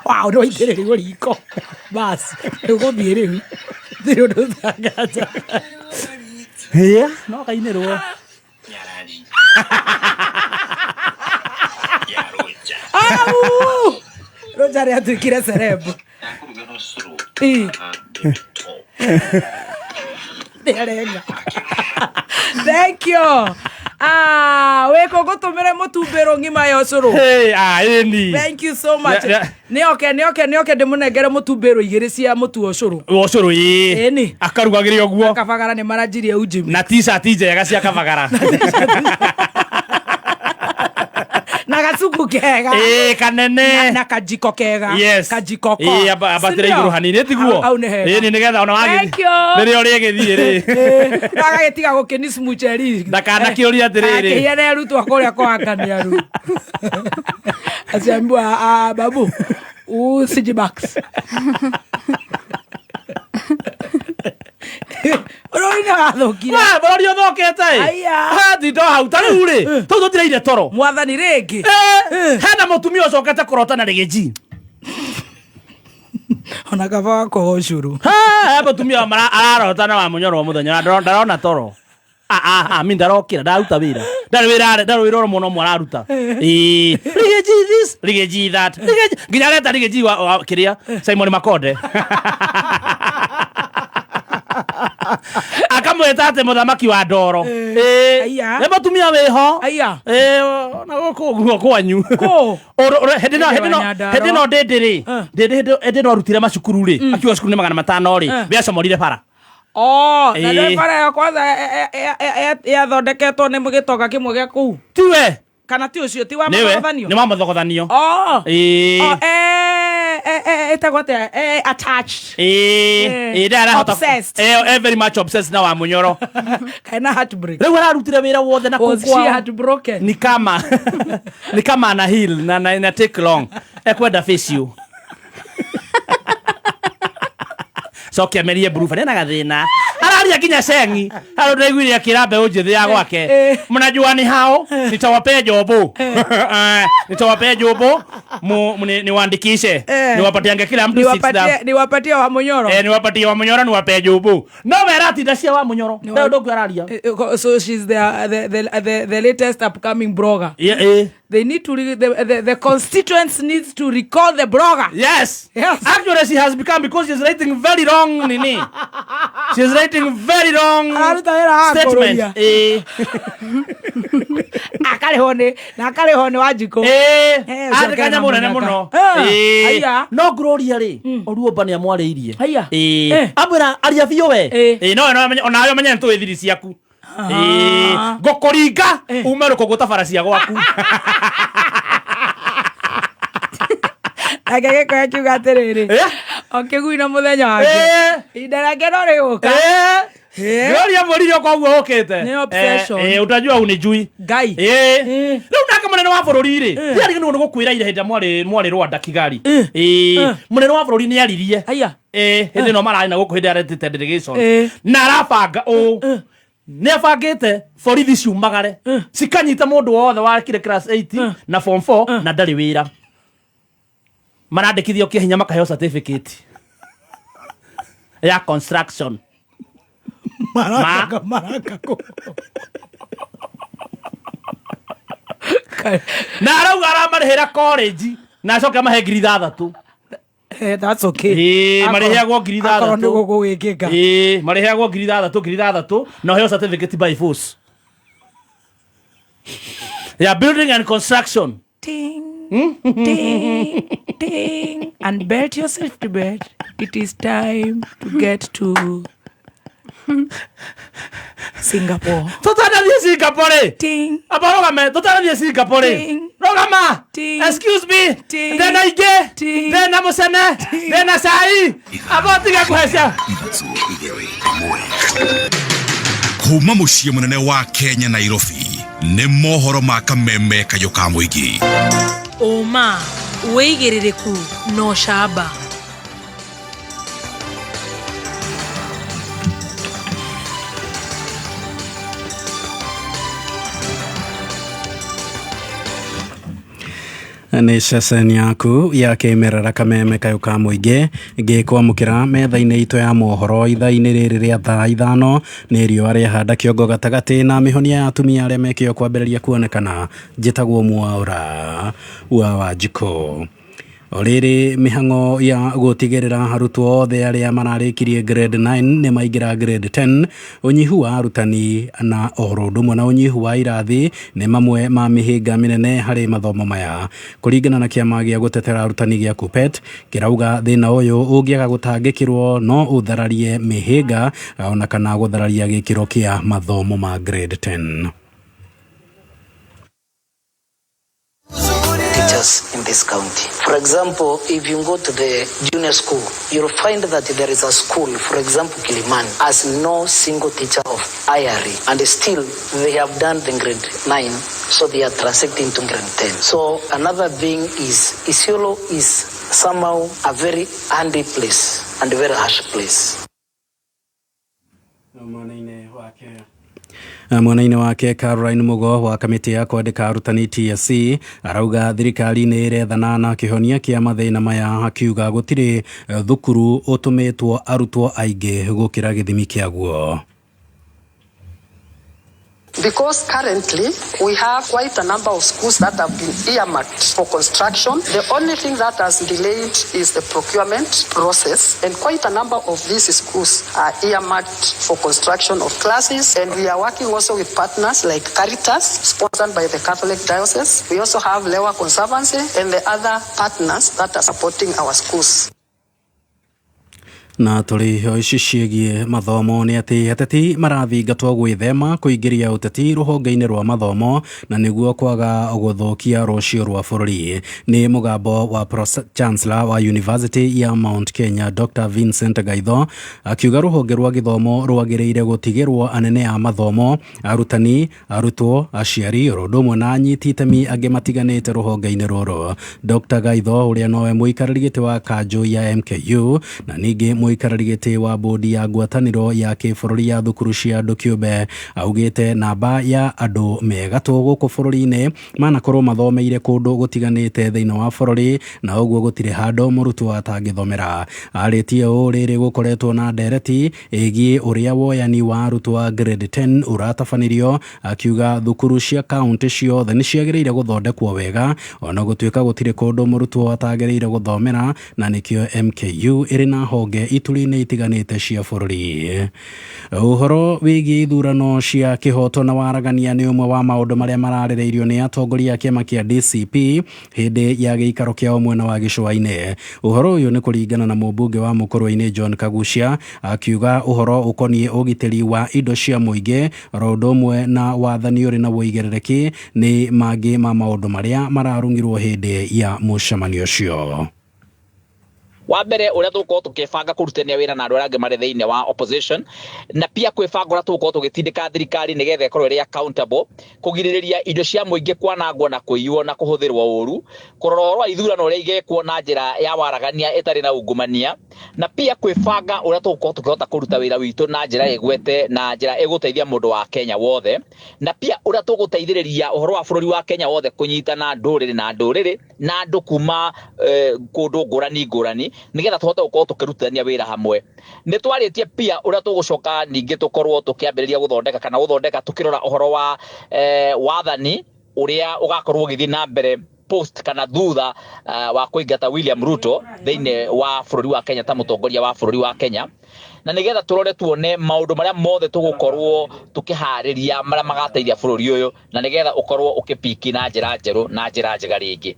Wow, no itere rigo riko. Bas, ugo biere. Ndio ndo tangaza. No kainirwo. Roja atuikire cerebu. Thank you. Weko gutumire mutumbiro ngima ya ucuru. Eni. Thank you so much. Nioke ndimunengere mutumbiro igiri cia mutu ucuru. Ucuru Eni. Akarugagire oguo. Kabagara ni maranjirie ujimi. Na t-shirt njega cia kabagara. Na gacuku kega. Kanene. Na kajiko kega. Yes. Kajiko ko. Abatire iguru hanini tiguo. Ni nigetha ona wagi. Thank you. Nire uri githie ri. Agagetiga gukini smucheri. Ndakana kiuria atiriri. Akiyene rutwa kuria kwa kaniaru. Asiambua babu. Usijimax. Roina athokire. Bori othokete. Aya. Thindo hau tari uri. Tu tutireire toro. Mwathani ringi. Hena mutumia ucokete kurotana rigiji. Ona kaba wako ucuru. Mutumia ararotana wa munyoro muthenya ndarona toro. Mi ndarokira ndaruta wira. Ndari wira muno mwararuta. Rigiji this, rigiji that. Nginya leta rigiji wa kiria Simon Makonde. Akamweta ate muthamaki wa ndoro. Ne mutumia wiho. Na guko kwanyu. Hedino ndindiri. Ndindino arutire macukuru ri. Akiwa cukuru ni 500 ri. Biacomorire bara. Na ndio bara ya kwanza yathondeketwo ni mugitoga kimwe gya kuu. Tiwe. Kana ti ucio ti wa mathogothanio. Ni wa mathogothanio. Etagwate attached. Obsessed. Very much obsessed na wa munyoro. Kaina heartbreak. Leo ararutire wira wothe na Was she heartbroken? Ni kama na heal na take long. Ekwenda face you. Sokia merie burufa nena gathina. Araria kinya sengi. Haro ndaiguire akirambe unjithi ya gwake. Mnajua ni hao? Nitawapea jobo. Nitawapea jobo. Niwaandikishe. Niwapatiange kila mtu 6,000. Niwapatie wa munyoro. Niwapatie wa munyoro niwapea jobo. No werati ndacia wa munyoro. Ndio ndoku araria. So she's the latest upcoming blogger. They need to the constituents needs to recall the blogger. Yes. Actually she has become, because she's writing very wrong nini. She's writing very wrong statement. Akale hone wajiko. Kanya munene muno. No gloria ri. Oruoba ni amwareirie. Abura aria biyo we. No ona ayo menye ntu ithiri ciaku. Gokoringa umero kogota farasia gwaku. Agege kwa kiuga atiriri. Okiguina muthenya wake. Idarage no riguka. Gloria moririo kwa guo okete. Ni obsession. Utajua unijui. Gai. Leo Wega munene wa bururi ri yari ni gukwira ire henda mwari Rwanda Kigali munene wa bururi ni aririe aya hindi no marari na guku hindi arete delegation na arabanga ni abangite borithi ciumagare cikanyita mundu wothe wakire class 8 na form 4 na ndari wira marandikithio kihinya makaheo certificate ya construction maraka ko na arauga aramarihira college na acoke amahe ngiri 3 that's okay marihagwo ngiri 3 akoro ni gugu wikika marihagwo ngiri 3 na heo certificate by force ya building and construction ting ting ting and belt yourself to bed. It is time to get to Singapore. Totally Singapore. Ting. Abarogame, totally Singapore. Ting. Rogama. Ting. Excuse me. Ting. Then I get. Ting. Then I'm sene. Then I say. Abotiga kuhesha. Kuma muciĩ munene wa Kenya Nairobi nĩ mohoro ma kameme kayo ka mũingĩ. Oma wĩigĩrĩrĩku no shamba. Nĩ ceceni yaku ya kĩmerera kameme kayo ka mũingĩ ngĩkwamũkĩra metha-inĩ itũ ya mohoro ithaa-inĩ rĩrĩ rĩa thaa 5 nĩ riũa rĩahanda kĩongo gatagatĩ na mĩhonia ya atumia arĩa mekĩo kwambĩrĩria kuonekana njĩtagwo Mwaũra wa Wanjikũ. Orĩrĩ mĩhang'o ya gũtigĩrĩra arutwo othe arĩa mararĩkirie grade 9 nĩ maingĩra grade 10 ũnyihu wa arutani na oro ũndũ ũmwe na ũnyihu wa irathi nĩ mamwe ma mĩhĩnga mĩnene harĩ mathomo maya. Kũringana na kĩama gĩa gũtetera arutani gĩa KUPPET kĩrauga thĩna ũyũ ũngĩaga gũtangĩkĩrwo no ũthararie mĩhĩnga ona kana gũthararia gĩkĩro kĩa mathomo ma grade 10. In this county. For example, if you go to the junior school, you'll find that there is a school, for example, Kilimani, has no single teacher of IRE, and still they have done the grade 9, so they are transiting to grade 10. So another thing is Isiolo is somehow a very handy place and a very harsh place. Mwena-inĩ wake Caroline Mugo wa kamĩtĩ ya kwandĩka arutani TSC arauga thirikari nĩ ĩrethana na kĩhonia kĩa mathĩna maya akiuga gũtirĩ thukuru ũtũmĩtwo arutwo aingĩ gũkĩra gĩthimi kĩaguo. Because currently we have quite a number of schools that have been earmarked for construction. The only thing that has delayed is the procurement process, and quite a number of these schools are earmarked for construction of classes. And we are working also with partners like Caritas, sponsored by the Catholic Diocese. We also have Lewa Conservancy and the other partners that are supporting our schools. Na tũrĩ ici ciĩgiĩ mathomo nĩ atĩ ateti marathingatwo gwĩthema kũingĩria ũteti rũhonge-inĩ rwa mathomo na nĩguo kwaga gũthũkia rũciũ rwa bũrũri. Nĩ mũgambo wa Chancellor wa University ya Mount Kenya Dr. Vincent Gaitho akiuga rũhonge rwa gĩthomo rwagĩrĩire gũtigĩrwo anene a mathomo, arutani, arutwo, aciari, ũndũ ũmwe na anyiti itemi angĩ matiganĩte rũhonge-inĩ rũrũ. Dr. Gaitho ũrĩa nowe mũikarĩri gĩtĩ wa kanjũ ya MKU na ningĩ mũikarĩri gĩtĩ wa bodi ya ngwatanĩro ya kĩbũrũri ya thukuru cia andũ kĩũmbe augĩte namba ya andũ megatũ gũkũ bũrũri-inĩ manakorwo mathomeire kũndũ gũtiganĩte thĩinĩ wa bũrũri na ũguo gũtirĩ handũ mũrutwo atangĩthomera. Arĩtie ũũ rĩrĩ gũkoretwo na ndereti ĩgiĩ ũrĩa woyani wa arutwo a grade 10 ũratabanirio, akiuga thukuru cia kaunti ciothe nĩ ciagĩrĩire gũthondekwo wega ona gũtuĩka gũtirĩ kũndũ mũrutwo atagĩrĩire gũthomera na nĩkĩo MKU ĩrĩ na honge ituri-inĩ itiganĩte cia bũrũri. Ũhoro wĩgiĩ ithurano cia kĩhoto na waragania nĩ ũmwe wa maũndũ marĩa mararĩrĩirio nĩ atongoria a kĩama kĩa DCP hĩndĩ ya gĩikaro kĩao mwena wa gĩcũa-inĩ. Ũhoro ũyũ nĩ kũringana na mũmbunge wa Mũkũrwe-inĩ John Kagucia, akiuga ũhoro ũkoniĩ ũgitĩri wa indo cia mũingĩ oro ũndũ ũmwe na wathani ũrĩ na wũigĩrĩrĩki nĩ mangĩ ma maũndũ marĩa mararungirwo hĩndĩ ya mũcemanio ũcio. wa mbere uria tuko tukibanga kurutania wira na andu arange mari thiine wa opposition na pia kwibanga uria tuko tugitindika thirikari nigetha ikorwo iri accountable kugiririria indo cia muingi kwanangwo na kuiywo na kuhuthirwo uru kurorwa ithurano uria igekwo na njira ya waragania itari na ungumania na pia kwibanga uria tuko tukihota kuruta wira witu na njira igwete na njira iguteithia mundu wa Kenya wothe na pia uria tuguteithiriria uhoro wa bururi wa Kenya wothe kunyitana nduriri na andu kuma kundu ngurani nigetha tuhote gukorwo tukirutania wira hamwe ni twaritie pia uria tugucoka ningi tukorwo tukiambiriria guthondeka tukirora uhoro wa wathani uria ugakorwo githii na mbere post kana thutha wa kuingata William Ruto thiine wa bururi wa Kenya ta mutongoria wa bururi wa Kenya na nigetha turore tuone maundu maria mothe tugukorwo tukihariria maria magateithia bururi uyu na nigetha ukorwo ukipiki na njira njeru na njira njega ringi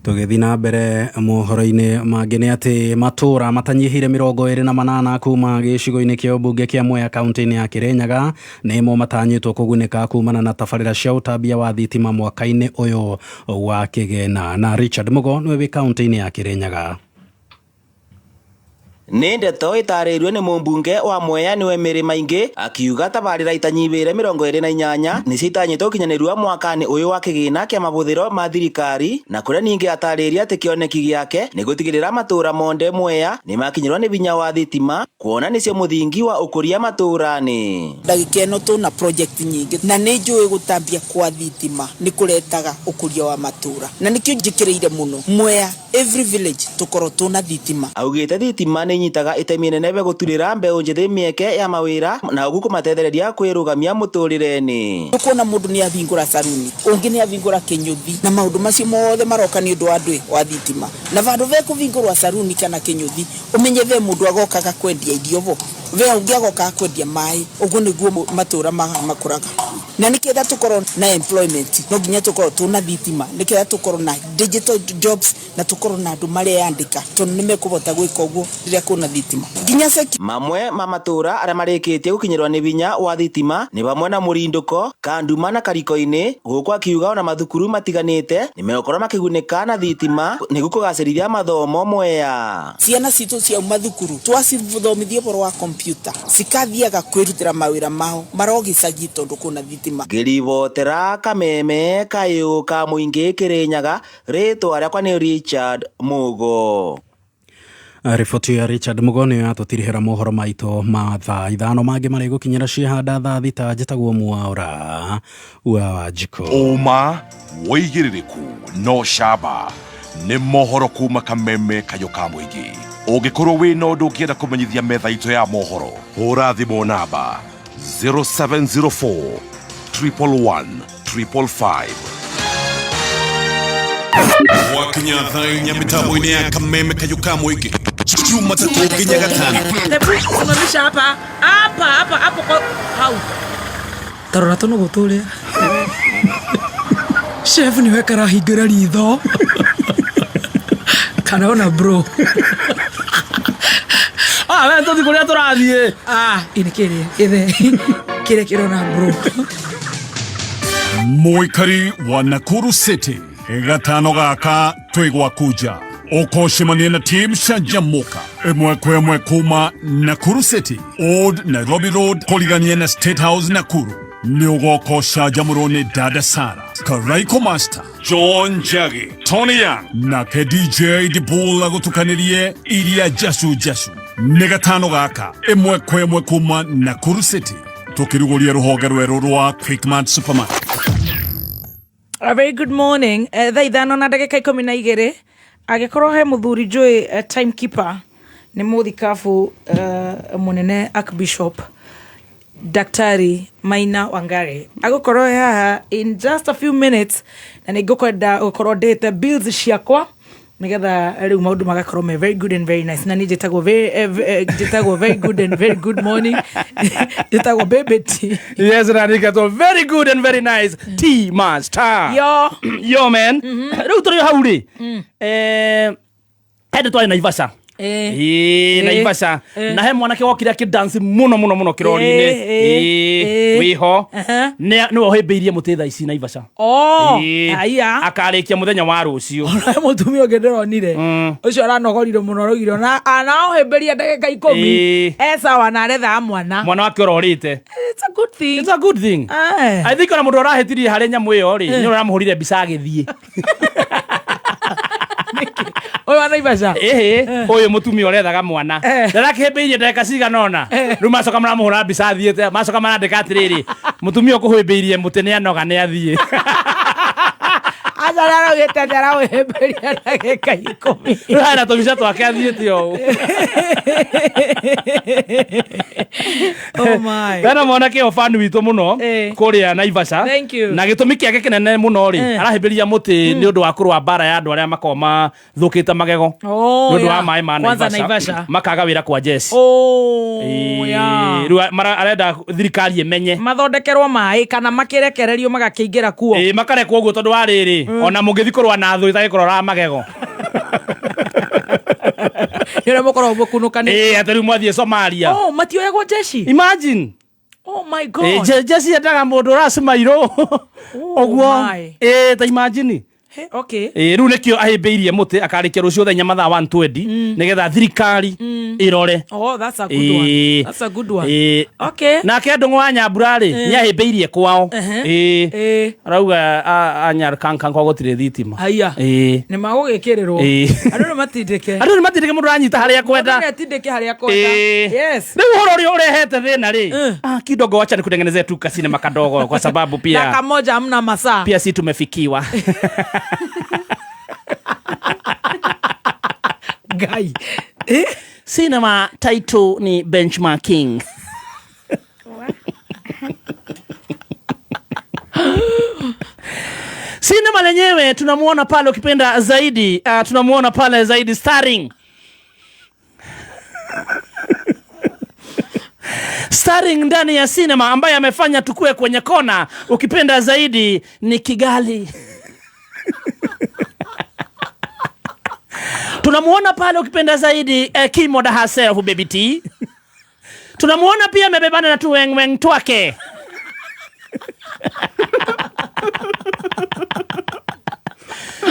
tugithi na mbere mohoro-ini mangi ni ati matura matanyihire 28 kuma gicigo-ini kia bunge kia Mwea kaunti-ini ya Kirinyaga nimo matanyitwo kugunika kumana na tabarira cia utambia wa thitima mwaka-ini uyu wa kigena na Richard Mugo niwe wi kaunti-ini ya Kirinyaga. Nĩ ndeto ĩtarĩirio nĩ mũmbunge wa Mwea niwe Mary Maingi akiuga tabarĩra itanyivĩre 28 nĩcitanyĩtwo kinyanĩrua mwaka-inĩ ũyũ wa kĩgĩna kĩa mahũthĩro ma thirikari na kũrĩa ningĩ atarĩria atĩ kĩoneki gĩake nĩ gũtigĩrĩra matũra monde Mwea nĩ makinyĩrwo nĩ vinya wa thitima kuona nĩcio mũthingi wa ũkũria matũra-inĩ. Ndagĩka ĩno tũna project nyingĩ na nĩ njũĩ gũtambia kwa thitima nĩ kũretaga ũkũria wa matũra na nĩkĩo njĩkĩrĩire mũno Mwea every village tũkorwo tũna thitima. Augĩte thitima nĩ nyitaga itemi nene gũturĩra mbeũ njĩthĩ mĩeke ya mawĩra na ũguo kũmatethereria kwĩrũgamia mũtũrĩre-inĩ. Tukona mũndũ nĩ avingũra saruni ũngĩ nĩ avingũra kĩnyũthi na maũndũ macio mothe maroka nĩ ũndũ wa andũ wa thitima na vandu ve kũvingũrwa saruni kana kĩnyũthi ũmenye ve mũndũ agokaga kwendia irio vo ve ũngĩ agokaga kwendia maĩ ũguo nĩguo matũra makũraga na nĩkĩenda tũkorwo na employment no nginya tũkorwo tũna thitima nĩkĩenda tũkorwo na digital jobs na tũkorwo na andũ mareandĩka tondũ nĩ mekũhota gwĩka ũguo rĩrĩa kwĩna thitima. Mamwe ma matũra arĩa marĩkĩtie gũkinyĩrwo nĩ vinya wa thitima nĩ vamwe na Mũrindũko, Kanduma na Kariko-inĩ gũkũ akiuga ona mathukuru matiganĩte nĩ megũkorwo makĩgunĩka na thitima nĩguo kũgacĩrithia mathomo Mwea. Ciana citũ cia mathukuru twacithomithia ũhoro wa kompyuta cikathiaga kwĩrutĩra mawĩra mao marogicagi tondũ kwĩna thitima. Ngĩribotera Kameme kayũ ka mũingĩ Kirinyaga rĩtwa rĩakwa nĩ Richard Mugo. Riboti ya Richard Mugo nĩ atũtirihĩra mohoro maitũ ma thaa 5 mangĩ marĩ gũkinyĩra ciehanda thaa thita njĩtagwo Mwaũra wa Njiko. Ũma wĩigĩrĩrĩku no camba nĩ mohoro kuma Kameme kayũ ka mũingĩ. Ũngĩkorwo wĩna ũndũ ũngĩenda kũmenyithia metha itũ ya mohoro hũra thimũ namba 0704 111 555. Wakinya thainya mitambo-inĩ ya Kameme kayũ ka mũingĩ Jumatatu nginya Gatano. Simamisha hapa hau. Tarora tono gũtũrĩa. Chef ni wekara hingĩra ritho. Kana ona bro. We tũthi kũrĩa tũrathiĩ. Inĩ kĩrĩa kĩrona bro. Mũikari wa Nakuru City gatano gaka twigwa kuja ukoshimania na team Shajamuka emwe kwemwe kuma Nakuru City Old Nairobi Road kuligania na State House Nakuru ni ugoko Shajamurone Dada Sara Karaiko Master John Jagi Tony Young na ke DJ Dibula gutukanirie iria Jasu ni gatano gaka emwe kwemwe kuma Nakuru City tukiruguria ruhonge rweru rwa Quickmart Supermarket. A very good morning. Thaa ithano na ndagĩka 12 agĩkorwo he mũthuri njũĩ timekeeper nĩ mũthikabu mũnene Archbishop Daktari Maina Wangari agũkorwo haha in just a few minutes na nĩngũkwenda gũkorwo ndĩte bills ciakwa nigetha rĩu maũndũ magakorwo me very good and very nice na nĩ njĩtagwo very good and very good morning njĩtagwo baby tea. Yes, Radikato, very good and very nice tea master. Yo man. Rĩu tũrĩ hau rĩ. Hende twari Naivasha. Naivasha na he mwanake wokire akidance muno kirori-ini wiho no ohembiirie mutitha ici Naivasha aya akarikia muthenya wa rucio mutumia ngeronire ucio aranogorirwo muno rugiro na ohemberia ndagika 10 sawa na aretha mwana wake ororite. It's a good thing. It's a good thing. I think ona mundu arahetirie hari nyamu iyo ri ni uramuhurire mbica agithie oyo Naivasha oyo mutumia urethaga mwana ndarakihembiirie ndagika ciganona riu macoka maramuhura mbica athiete macoka marandika atiriri mutumia ukuhembiirie muti ni anoga ni athie azararo getendera ohemberia ndagika 10 rara tubica twake athiete o oh my kana mwanake ofanu witu muno kuria Naivasha na gitumi kiake kinene muno ri arahemberia muti ni undu wa kurwa bara ya andu aria makoma thukite magego ni undu wa mai ma Naivasha makaga wira kwa jeshi arenda thirikari imenye mathondekerwo mai kana makirekererio magakiingira kuo makarekwo guo tondu wa riri ona mungithi kurwa na thu itagikorora magego yule mukoro mukunukane atari mwathie Somalia matioyagwo jeshi imagine. Oh my god jeshi endaga mundu rasimairo oguo ta imagine. Okay. Riu nikio ahimbiirie muti akarikia rucio thenya mathaa 120 nigetha thirikari irore. Oh, that's a good one. That's a good one. Okay. Na kendungu wa Nyambura ri ni ahimbiirie kwao. Arauga anyarkankan kwa gutire thitima. Haya. Ni magugikirirwo. Andu ni matindike mundu ranyita haria kwenda. Andu matindike haria kwenda. Yes. Riu horo ri urehete thina ri. Kidogo wacha nikutengenezee tu kasine makadogo kwa sababu pia dakika moja hamna masaa. Pia si tumefikiwa. Guy. Cinema title ni benchmarking. Cinema lenyewe tunamuona pale ukipenda zaidi tunamuona pale zaidi starring ndani ya cinema ambaye amefanya tukue kwenye kona ukipenda zaidi ni Kigali. Tunamuona pale ukipenda zaidi Kimoda herself baby T. Tunamuona pia amebebana na tuweng twake.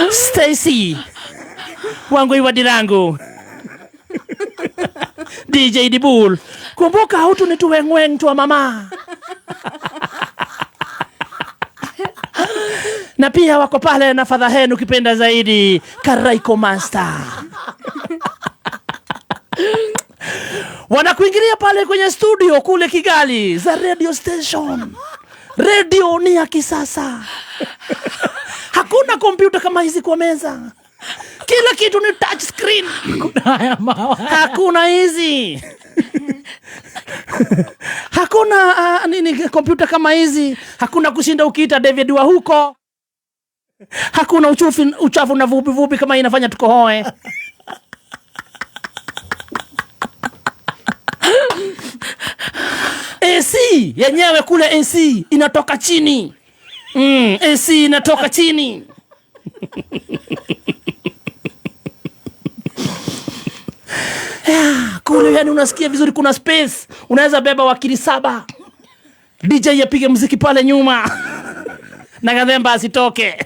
Stacy wangu iwadirangu DJ Dibul, kumbuka hutu ni tuweng twa mama. Na pia wako pale na Father Hen ukipenda zaidi Karaiko Master. Wanakuingilia pale kwenye studio kule Kigali za radio station. Radio ni ya kisasa. Hakuna kompyuta kama hizi kwa meza. Kila kitu ni touch screen. Hakuna hizi. Hakuna kompyuta kama hizi. Hakuna kushinda ukiita David wa huko. Hakuna uchafu na vubi kama inafanya tukohoe. AC yenyewe kule AC inatoka chini. AC inatoka chini. Kule yani unasikia vizuri, kuna space. Unaweza beba wakili 7. DJ yapige muziki pale nyuma. Na Gathemba asitoke.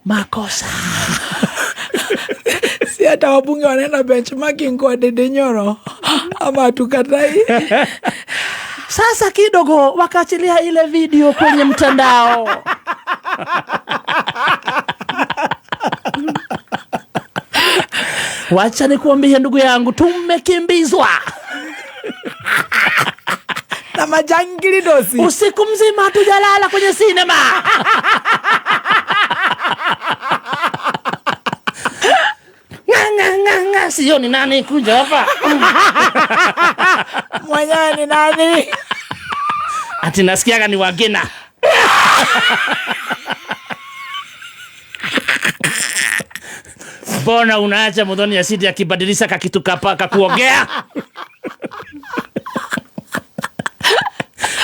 Makosa. Si hata wabunge wanaenda benchmarking kwa Dede Nyoro ama tukatai. Sasa kidogo wakaachilia ile video kwenye mtandao. Wacha nikuambie ndugu yangu, tumekimbizwa na majangili dosi. Usiku mzima hatujalala kwenye sinema. Nga sio ni nani kuja hapa? Mwenyewe ni nani? Ati nasikiaga ni Wagena. Bona unaacha Muthoni Asidi akibadilisha kakitu kapaka kuongea?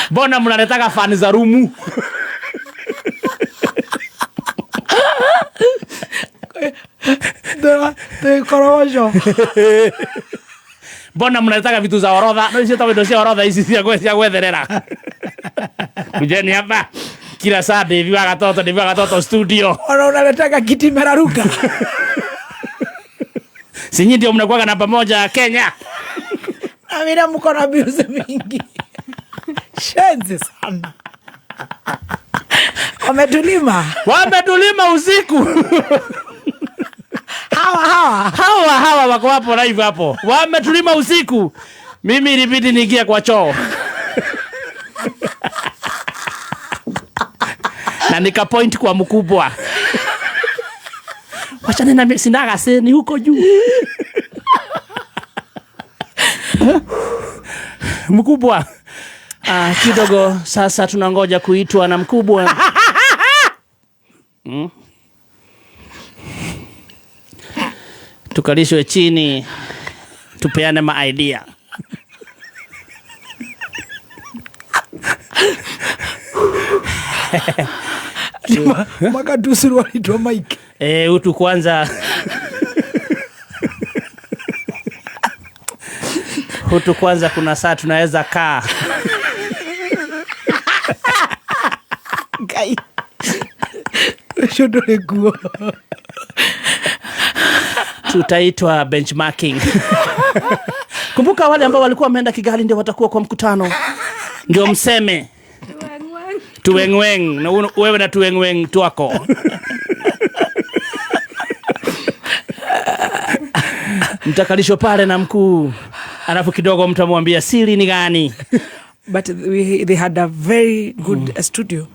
Bona mnaletaga fani za rumu. Korosho. Mbona mnataka vitu za orodha? No, sio tawindo cia orodha hizi cia gwetherera. Kujeni hapa. Kila saa Devi wa gatoto studio. Ona unataka kiti meraruka. Sinyi ndio mnakuwa na pamoja Kenya. Amina mko na biuzi mingi. Shenzi sana. Wametulima usiku. Hawa wako hapo live hapo. Wametulima usiku. Mimi ilibidi niingie kwa choo. Na nika point kwa mkubwa. Wachane na sinaga seni huko juu. Mkubwa. Kidogo sasa tunangoja kuitwa na mkubwa. Tukalishwe chini. Tupeane ma-idea. Makadusu walitwa Mike. Utu kwanza. Utu kwanza kuna saa tunaweza kaa. Kai. Shodo lekuo. Tutaitwa benchmarking. Kumbuka wale ambao walikuwa wameenda Kigali ndio watakuwa kwa mkutano. Ndio mseme. Tuwengweng. Na wewe na tuwengweng tuako. Mtakalisho pale na mkuu. Alafu kidogo mtamwambia siri ni gani. But they had a very good studio.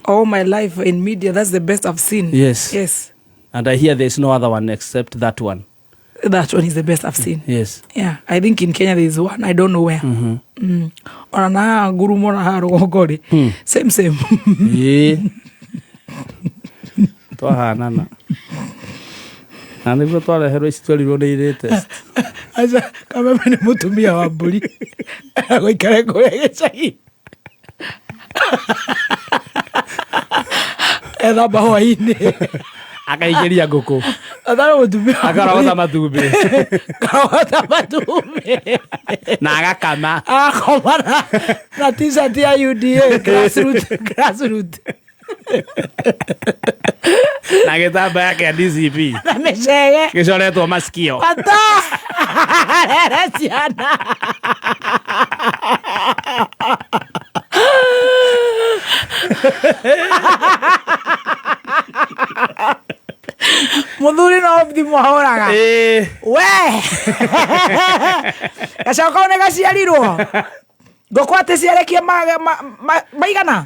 All my life in media, that's the best I've seen. Yes. And I hear there's no other one except that one. That one is the best I've seen. Yes. Yeah, I think in Kenya there is one. I don't know where. Ona guru mona haro gogori. Same. Yeah. Toha nana. Nani kwa hero history rode ile test. Asa kama mimi mutumia wa mburi. Goikare gechai. Era bahoine. Akaigeria ngoko. Adara mutumia. Akarogota matumbe. Karogota matumbe. Na agakama. Akomana. Na t-shirt ya UDA grassroots. Na gĩtamba yake ya DCP. Na mecege. Gĩcoretwo masikio. Ata. Ciana. Muthuri no mthi mwahoraga. We. Gacoka one gaciarirwo. Ngoko ate ciarekie maigana.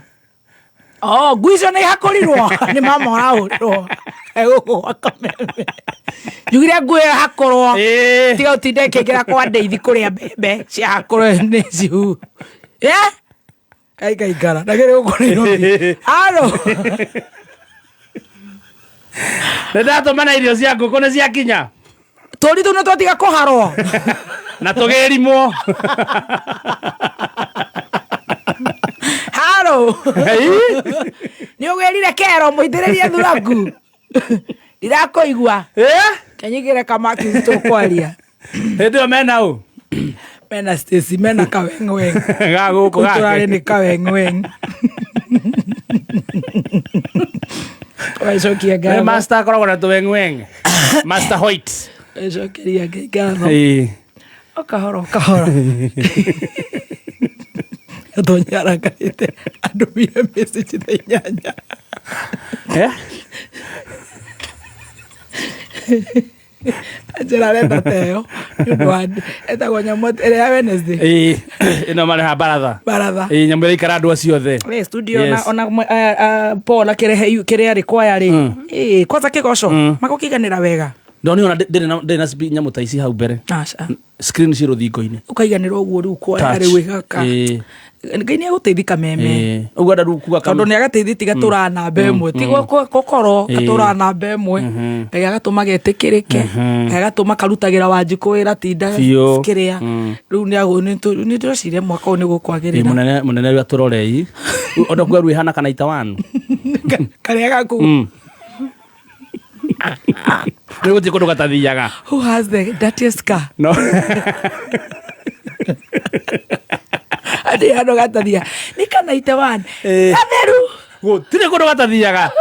Guico nĩ hakorirwo nĩ mama ũraũrwo egũkũ gwa Kameme njugire ngui hakorwo tiga ũtinde kĩngĩra kwa ndeithi kũrĩa mbembe cia hakorwo nĩ cihu kaikaikara ndagĩrĩ gũkorwo alo nĩndatũmana irio cia ngũkũ nĩ ciakinya tũritũ nĩ twatiga kũharwo na tũgĩrimwo. Haro. Ni ugerire kero muithiririe thuraku. Ndirakoigwa. Kenyigire kama kitu kwaria. Ndio mena u. Mena Stacy mena kawengweng. Gaguko gake. Turare ni kawengweng. Waicokia gaba. Master korogwo na tuwengweng. Master Hoyt. Waicokia gaba. Okahoro. Donyara karite adumire message de nyanya. Ajera leta teo. Yuan eta gonya mot ere Wednesday. Ino mara baratha. Baratha. Nyambe ikaradu aciothe. Studio ona Paul kire require ri. Kwanza kigosho. Magokiganira wega. Ndoni ona ndena speed nyamu taici hau mbere. Aca. Screen ciro thingo-ini. Ukaiganira uguo riu kwa ari wigaka. Ngai nĩ agũteithika meme uga ndaru kuga kama tondũ nĩ agateithĩtie gatũra namba ĩmwe ti gũkorwo gatũra namba ĩmwe ngai agatũma getĩkĩrĩke ngai agatũma karutagĩra Wanjikũ wĩra tinda kĩrĩa rĩu nĩ ndĩreciria mwaka ũyũ nĩ gũkwagĩrĩra mũnene rĩu atũrorei ona kuga rĩu ihana kana ita wanu karĩa gaku Nä gå tä kå ndå gatathiaga. Who has the dirtiest car? No. Adi ano gatathia. Nä kana itewan. Gatheru. Tirä kå ndå gatathiaga.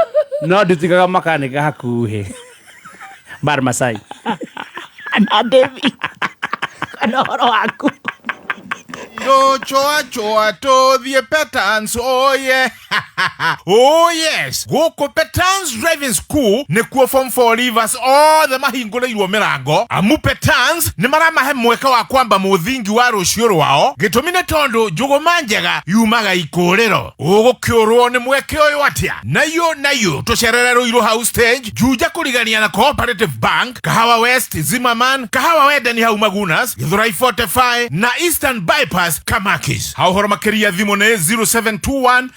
No ndutikaga makanika hakuhä. Bar Masai. Na David. Kana horo waku. Go choa to the Petans, oh yeah. Oh yes, go ko Petans driving school ne kuo form 4 rivers all the mahingole iwo mirango. Amu Petans ne marama he mweka wa kwamba muthingi wa rucio wao. Gitumine tondo jugo manjega yumaga ikorero. Ugo kyorwo ne mweke oyo atia. Nayo tocererero iro house stage. Juja kurigania na Cooperative Bank, Kahawa West, Zimmerman, Kahawa Wedeni Haumagunas, Githurai 45 na Eastern Bypass Kamakis. Hauhoro makeria dhimone 0721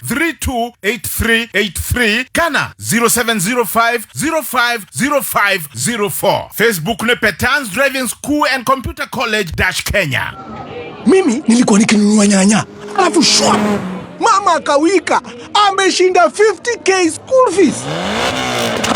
328383 kana 0705050504. Facebook ne Petans Driving School and Computer College Kenya. Mimi nilikuwa nikinunua nyanya, alafu shwa mama akawika ameshinda 50k school fees.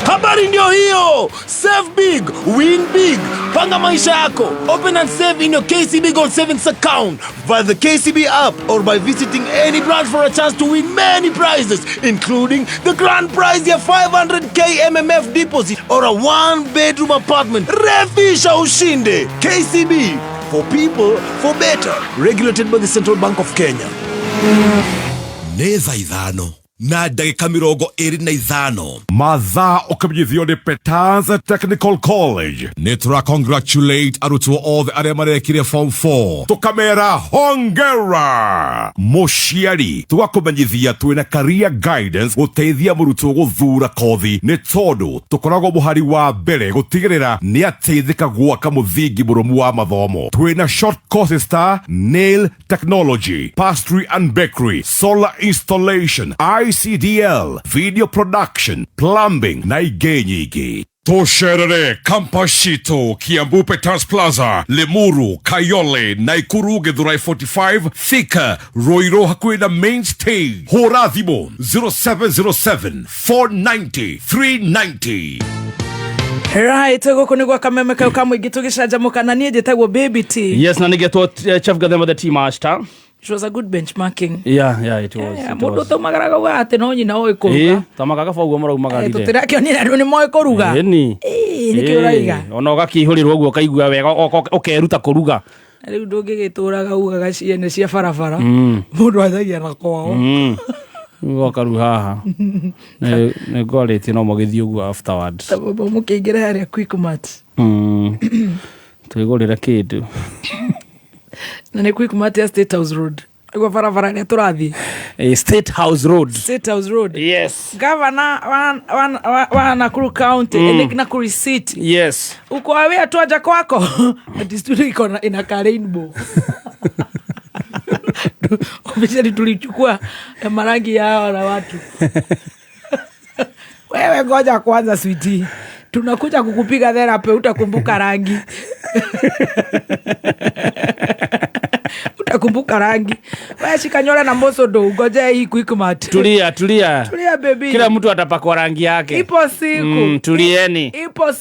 Habari ndio hiyo. Save big, win big. Panga maisha yako. Open and save in your KCB Gold Savings account via the KCB app or by visiting any branch for a chance to win many prizes, including the grand prize ya 500k MMF deposit or a 1-bedroom apartment. Refisha ushinde. KCB, for people, for better. Regulated by the Central Bank of Kenya. Neza ithano na ndagika 25 mathaa ukamenyithio ni Petans Technical College. Netra congratulate arutwo othe aria marekire form 4 tukamera hongera muciari tugakumenyithia twina career guidance guteithia murutwo guthura kothi ni tondu tukoragwo muhari wa mbere gutigirira ni ateithika gwaka muthingi murumu wa mathomo. Twina short courses ta nail technology, pastry and bakery, solar installation, ICDL, video production, plumbing na ingĩ nyingĩ. Tosherere Kampashito, Kiambu Petans Plaza, Lemuru, Kayole, Naikuru, Githurai 45, Thika, Roiro hakuhi na main stage. Hora thimo 0707 490 390. Right, guku nigwa kameme kau kamwingi tugicanjamuka na nie njitagwo Baby T. Yes, na nigetwo Chef Gathema the Tea Master. It was a good benchmarking. Yeah, it was. Mundu tumagaraga uga ati no nyina oi kuruga. Tamagaga foguo muraumagarire. Tutirakio ni andu ni moi kuruga. Ni uraiga. Ona ugakihurirwo guo kaigua wega ukeruta kuruga. Riu ndungigituraga ugaga ciene cia barabara. Mundu athagia na kwao. Wakaru haha. Ne gorete no mugithio guo afterwards. Tabo mukiingira haria Quickmart. Twigurira kindu. Na ni Quickmart ya State House Road. Igwa barabara ni turathi. State House Road. State House Road. Yes. Governor wa Nakuru County, Nakuru City. Yes. Uko awea tu aja kwako. Ati studio iko ina rainbow. Obviously tulichukua marangi yao na watu. Wewe ngoja kwanza sweetie. Tunakuja kukupiga therapy utakumbuka rangi. Utakumbuka rangi. Wewe shikanyola na mbosodo ngoja hii Quickmart. Tulia baby. Kila mtu atapakwa rangi yake. Ipo siku. Tulieni. Ipo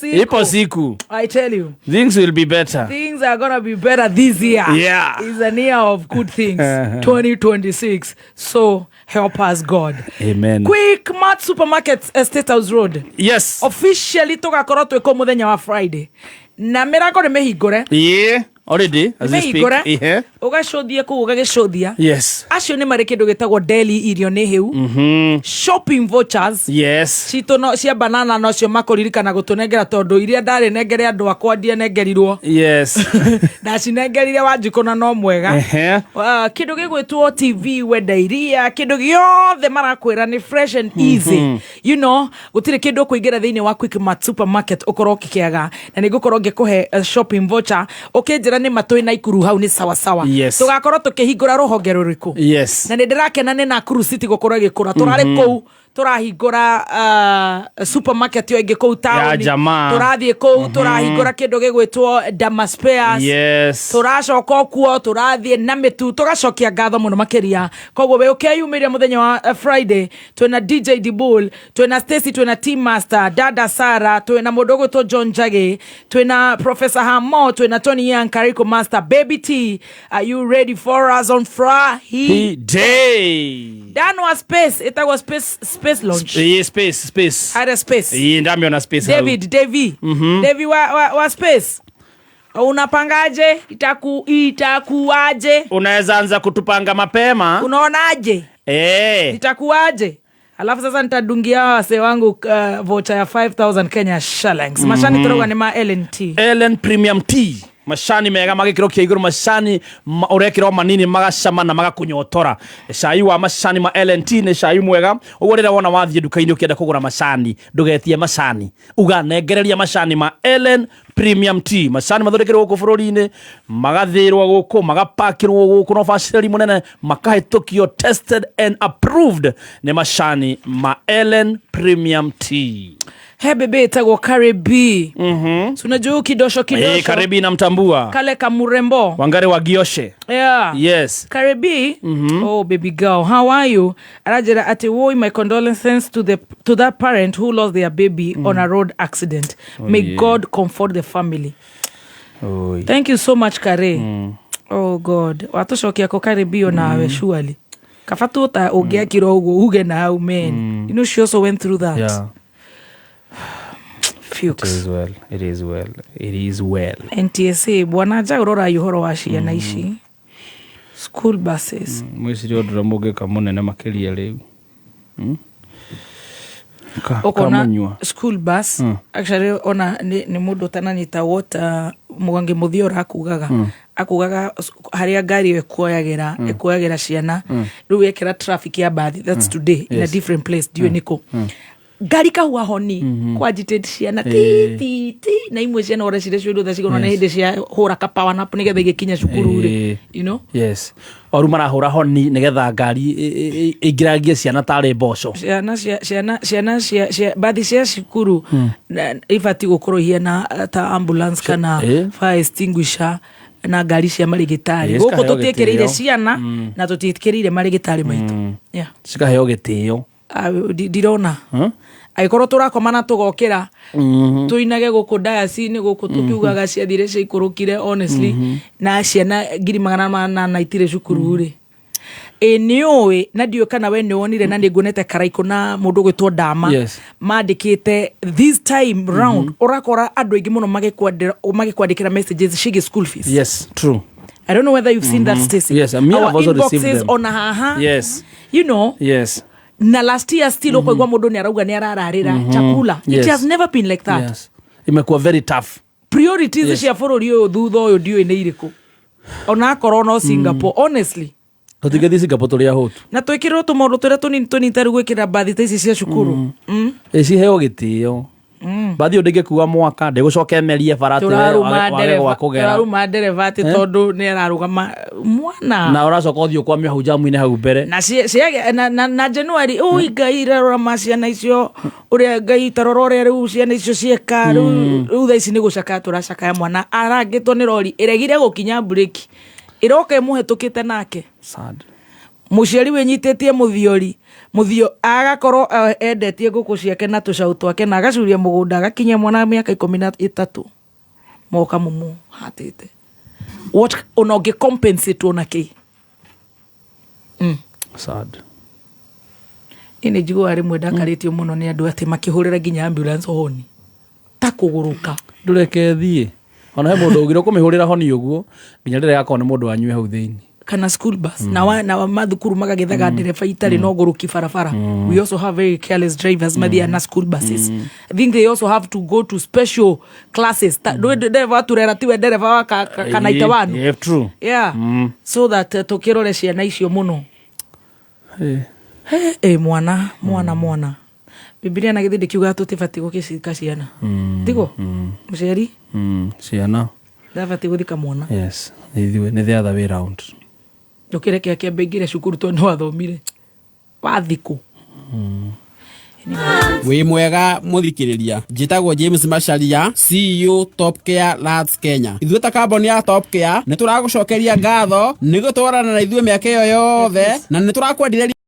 siku. I tell you. Things will be better. Things are gonna be better this year. Yeah. It's an year of good things. 2026. So help us God. Amen. Quickmart Supermarket, State House Road. Yes. Officially tugakorwo twiko muthenya wa Friday. Na mirango ni mehingure. Yeah. Already as we speak. Yeah. Ugacothia ku ugagicothia. Yes. Acio ni mari kindu gitagwo Deli irio ni hiu. Shopping vouchers. Yes. Cito no cia banana no cio makuririkana gutunengera tondu iria ndari nengere andu akwa ndie nengerirwo. Yes. Ndacinengerire Wanjikuna no mwega. Kindu gigwitwo TV wenda iria kindu giothe marakwira ni fresh and easy. You know, gutire kindu kuingira thiini wa Quickmart Supermarket ukorwo kikiaga na nigukorwo ngikuhe shopping voucher. Ukijira ni matui na Ikuru hau ni sawa sawa. Yes. Tugakorwo tukihingura ruhonge ruriku. Yes. Na ndirakena ni Nakuru City gukorwo gikura turari kou turahingura supermarket yo ingi kou town turathie kou turahingura kindu gigwitwo Damaspears turacoka kuo turathie na mitu tugacokia ngatho muno makiria koguo we ukeyumiria muthenya wa Friday twina DJ Dibul twina Stacy twina Team Master Dada Sara twina mundu gwitwo John Jage twina Professor Hamo twina Tony Young Kariko Master Baby T. Are you ready for us on Friday? Dan was space. It was space launch. Yeah, space. Had a space. Yeah, ndami ona space. Davy wa space. Unapangaje? Itakuaje? Unaweza anza kutupanga mapema. Unaonaje? Itakuaje? Alafu sasa nitadungia wase wangu voucher ya 5,000 Kenya shillings. Mashani turoga ni ma LNT. Ellen Premium Tea. Mashani mega magikiro kia iguru mashani urekiro manini magacama na magakunyotora cai wa mashani ma LNT ni cai mwega uguo rira wona wathie duka-ini ukienda kugura mashani ndugetie mashani uganengereria mashani ma Ellen Premium Tea mashani mathondekirwo guku bururi-ini magathirwo guku magapakirwo guku no facility munene makahitũkio tested and approved ni mashani ma Ellen Premium Tea. Hey bebe itagwo Karibi. Unajua kidosho. Karibi namtambua. Kale kamurembo. Wangare wa Gioshe. Yeah. Yes. Karibi. Oh baby girl, how are you? Arajera ati woi, my condolences to that parent who lost their baby on a road accident. May God comfort the family. Thank you so much Kare. Oh God. Watoshokia ko Karibi nawe surely. Kafatuta ogea kirogo uge na how man. You know she also went through that. Yeah. Fuchs. It is well. NTSA bwana jagorora yuhoro wa ciana ici. School buses. Mwisi odra moge kamunene makiria riu. Okona school bus. Actually ona ni mundu tananyita wota mugange muthiora akugaga haria ngari ekuoyagira ciana riu yekira traffic ya bathi. That's today in a different place. Dio niko ngari kahua honi kwa agitate ciana ti na imwe ciana ora cire ciundo tha cigona na hindi cia hura ka power nap nigetha igikinya cukuru ri, you know. Yes, oru marahura honi nigetha ngari ingiragie ciana tari mboco ciana bathi cia cukuru ifati gukuruhia na ta ambulance kana fire extinguisher na ngari cia marigitari guku tutikireire ciana na tutikireire marigitari maitu. Yeah, cikaheo gitio dirona aikorwo turakomana tugokira tuinage guku diocese guku tukiugaga ciathire cikurukire honestly na ciana 800 itire cukuru ri niwe na ndio kana we ni wonire na ningunete karaiko na mundu gwitwo Dama mandikite this time round urakora andu aingi muno magikwandikira messages shigi school fees. Yes, true. I don't know whether you've seen that, Stacy. Yes, I have also received them. On haha. Yes. You know. Yes. Na last year still okwa mundu ni arauga ni arararira chakula. It has never been like that. Yes. Imekuwa very tough. Priorities cia bururi uyu thutha uyu ndio ni iriku. Ona korwo no Singapore honestly. Tutigethie Singapore turi ahotu. Na twikirwo tumaundu turia tunini taru gwikira bathi ta ici cia cukuru. Ciheo gitio. Bathi ndingekuwa mwaka ndigucoke merie barate wage gwa kugera. Turaruma ndereva ati tondu ni ararugama mwana. Na uracoka uthio kwa mia hujamu-ini hau mbere. Na January Ngai irarora maciana icio uria Ngai tarora uria riu ciana icio cieka riu tha ici ni gucaka turacaka mwana arangitwo ni rori iregire gukinya break iroka imuhetukite nake. Sad. Muciari wenyitetie muthio agakorwo endetie nguku ciake na tucau twake na agacuria mugunda agakinya mwana miaka 13 moka mumu hatite what unoge compensate onake. Sad. Ine jigo ari mwenda karitio muno ni andu ati makihurira ginya ambulance honi ta kuguruka ndureke thie ona he mundu ugire kumihurira honi uguo ginya rire yakona mundu wanywe hau thiini kana school bus na mathukuru magagithaga ndereba itari no guruki barabara. We also have very careless drivers mathia na school buses. I think they also have to go to special classes. Dereva turera tiwe dereva wa kana itawanu. Yeah, true. Yeah. So that tukirore ciana icio muno. Mwana Biblia na githinde kiuga tutifati gukicika ciana. Ndigo muciari ciana ndafati guthika mwana. Yes, ni the other way round. Ndukireke akiambingire cukuru tondu wathomire wathiku Wĩ mwega mũthikĩrĩria, njĩtagwo James Macharia, CEO Top Care Labs Kenya. Ithuĩ ta kamboni ya Top Care nĩ tũragũcokeria ngatho nĩ gũtwarana na ithuĩ mĩaka ĩyo yothe na nĩ tũrakwendireria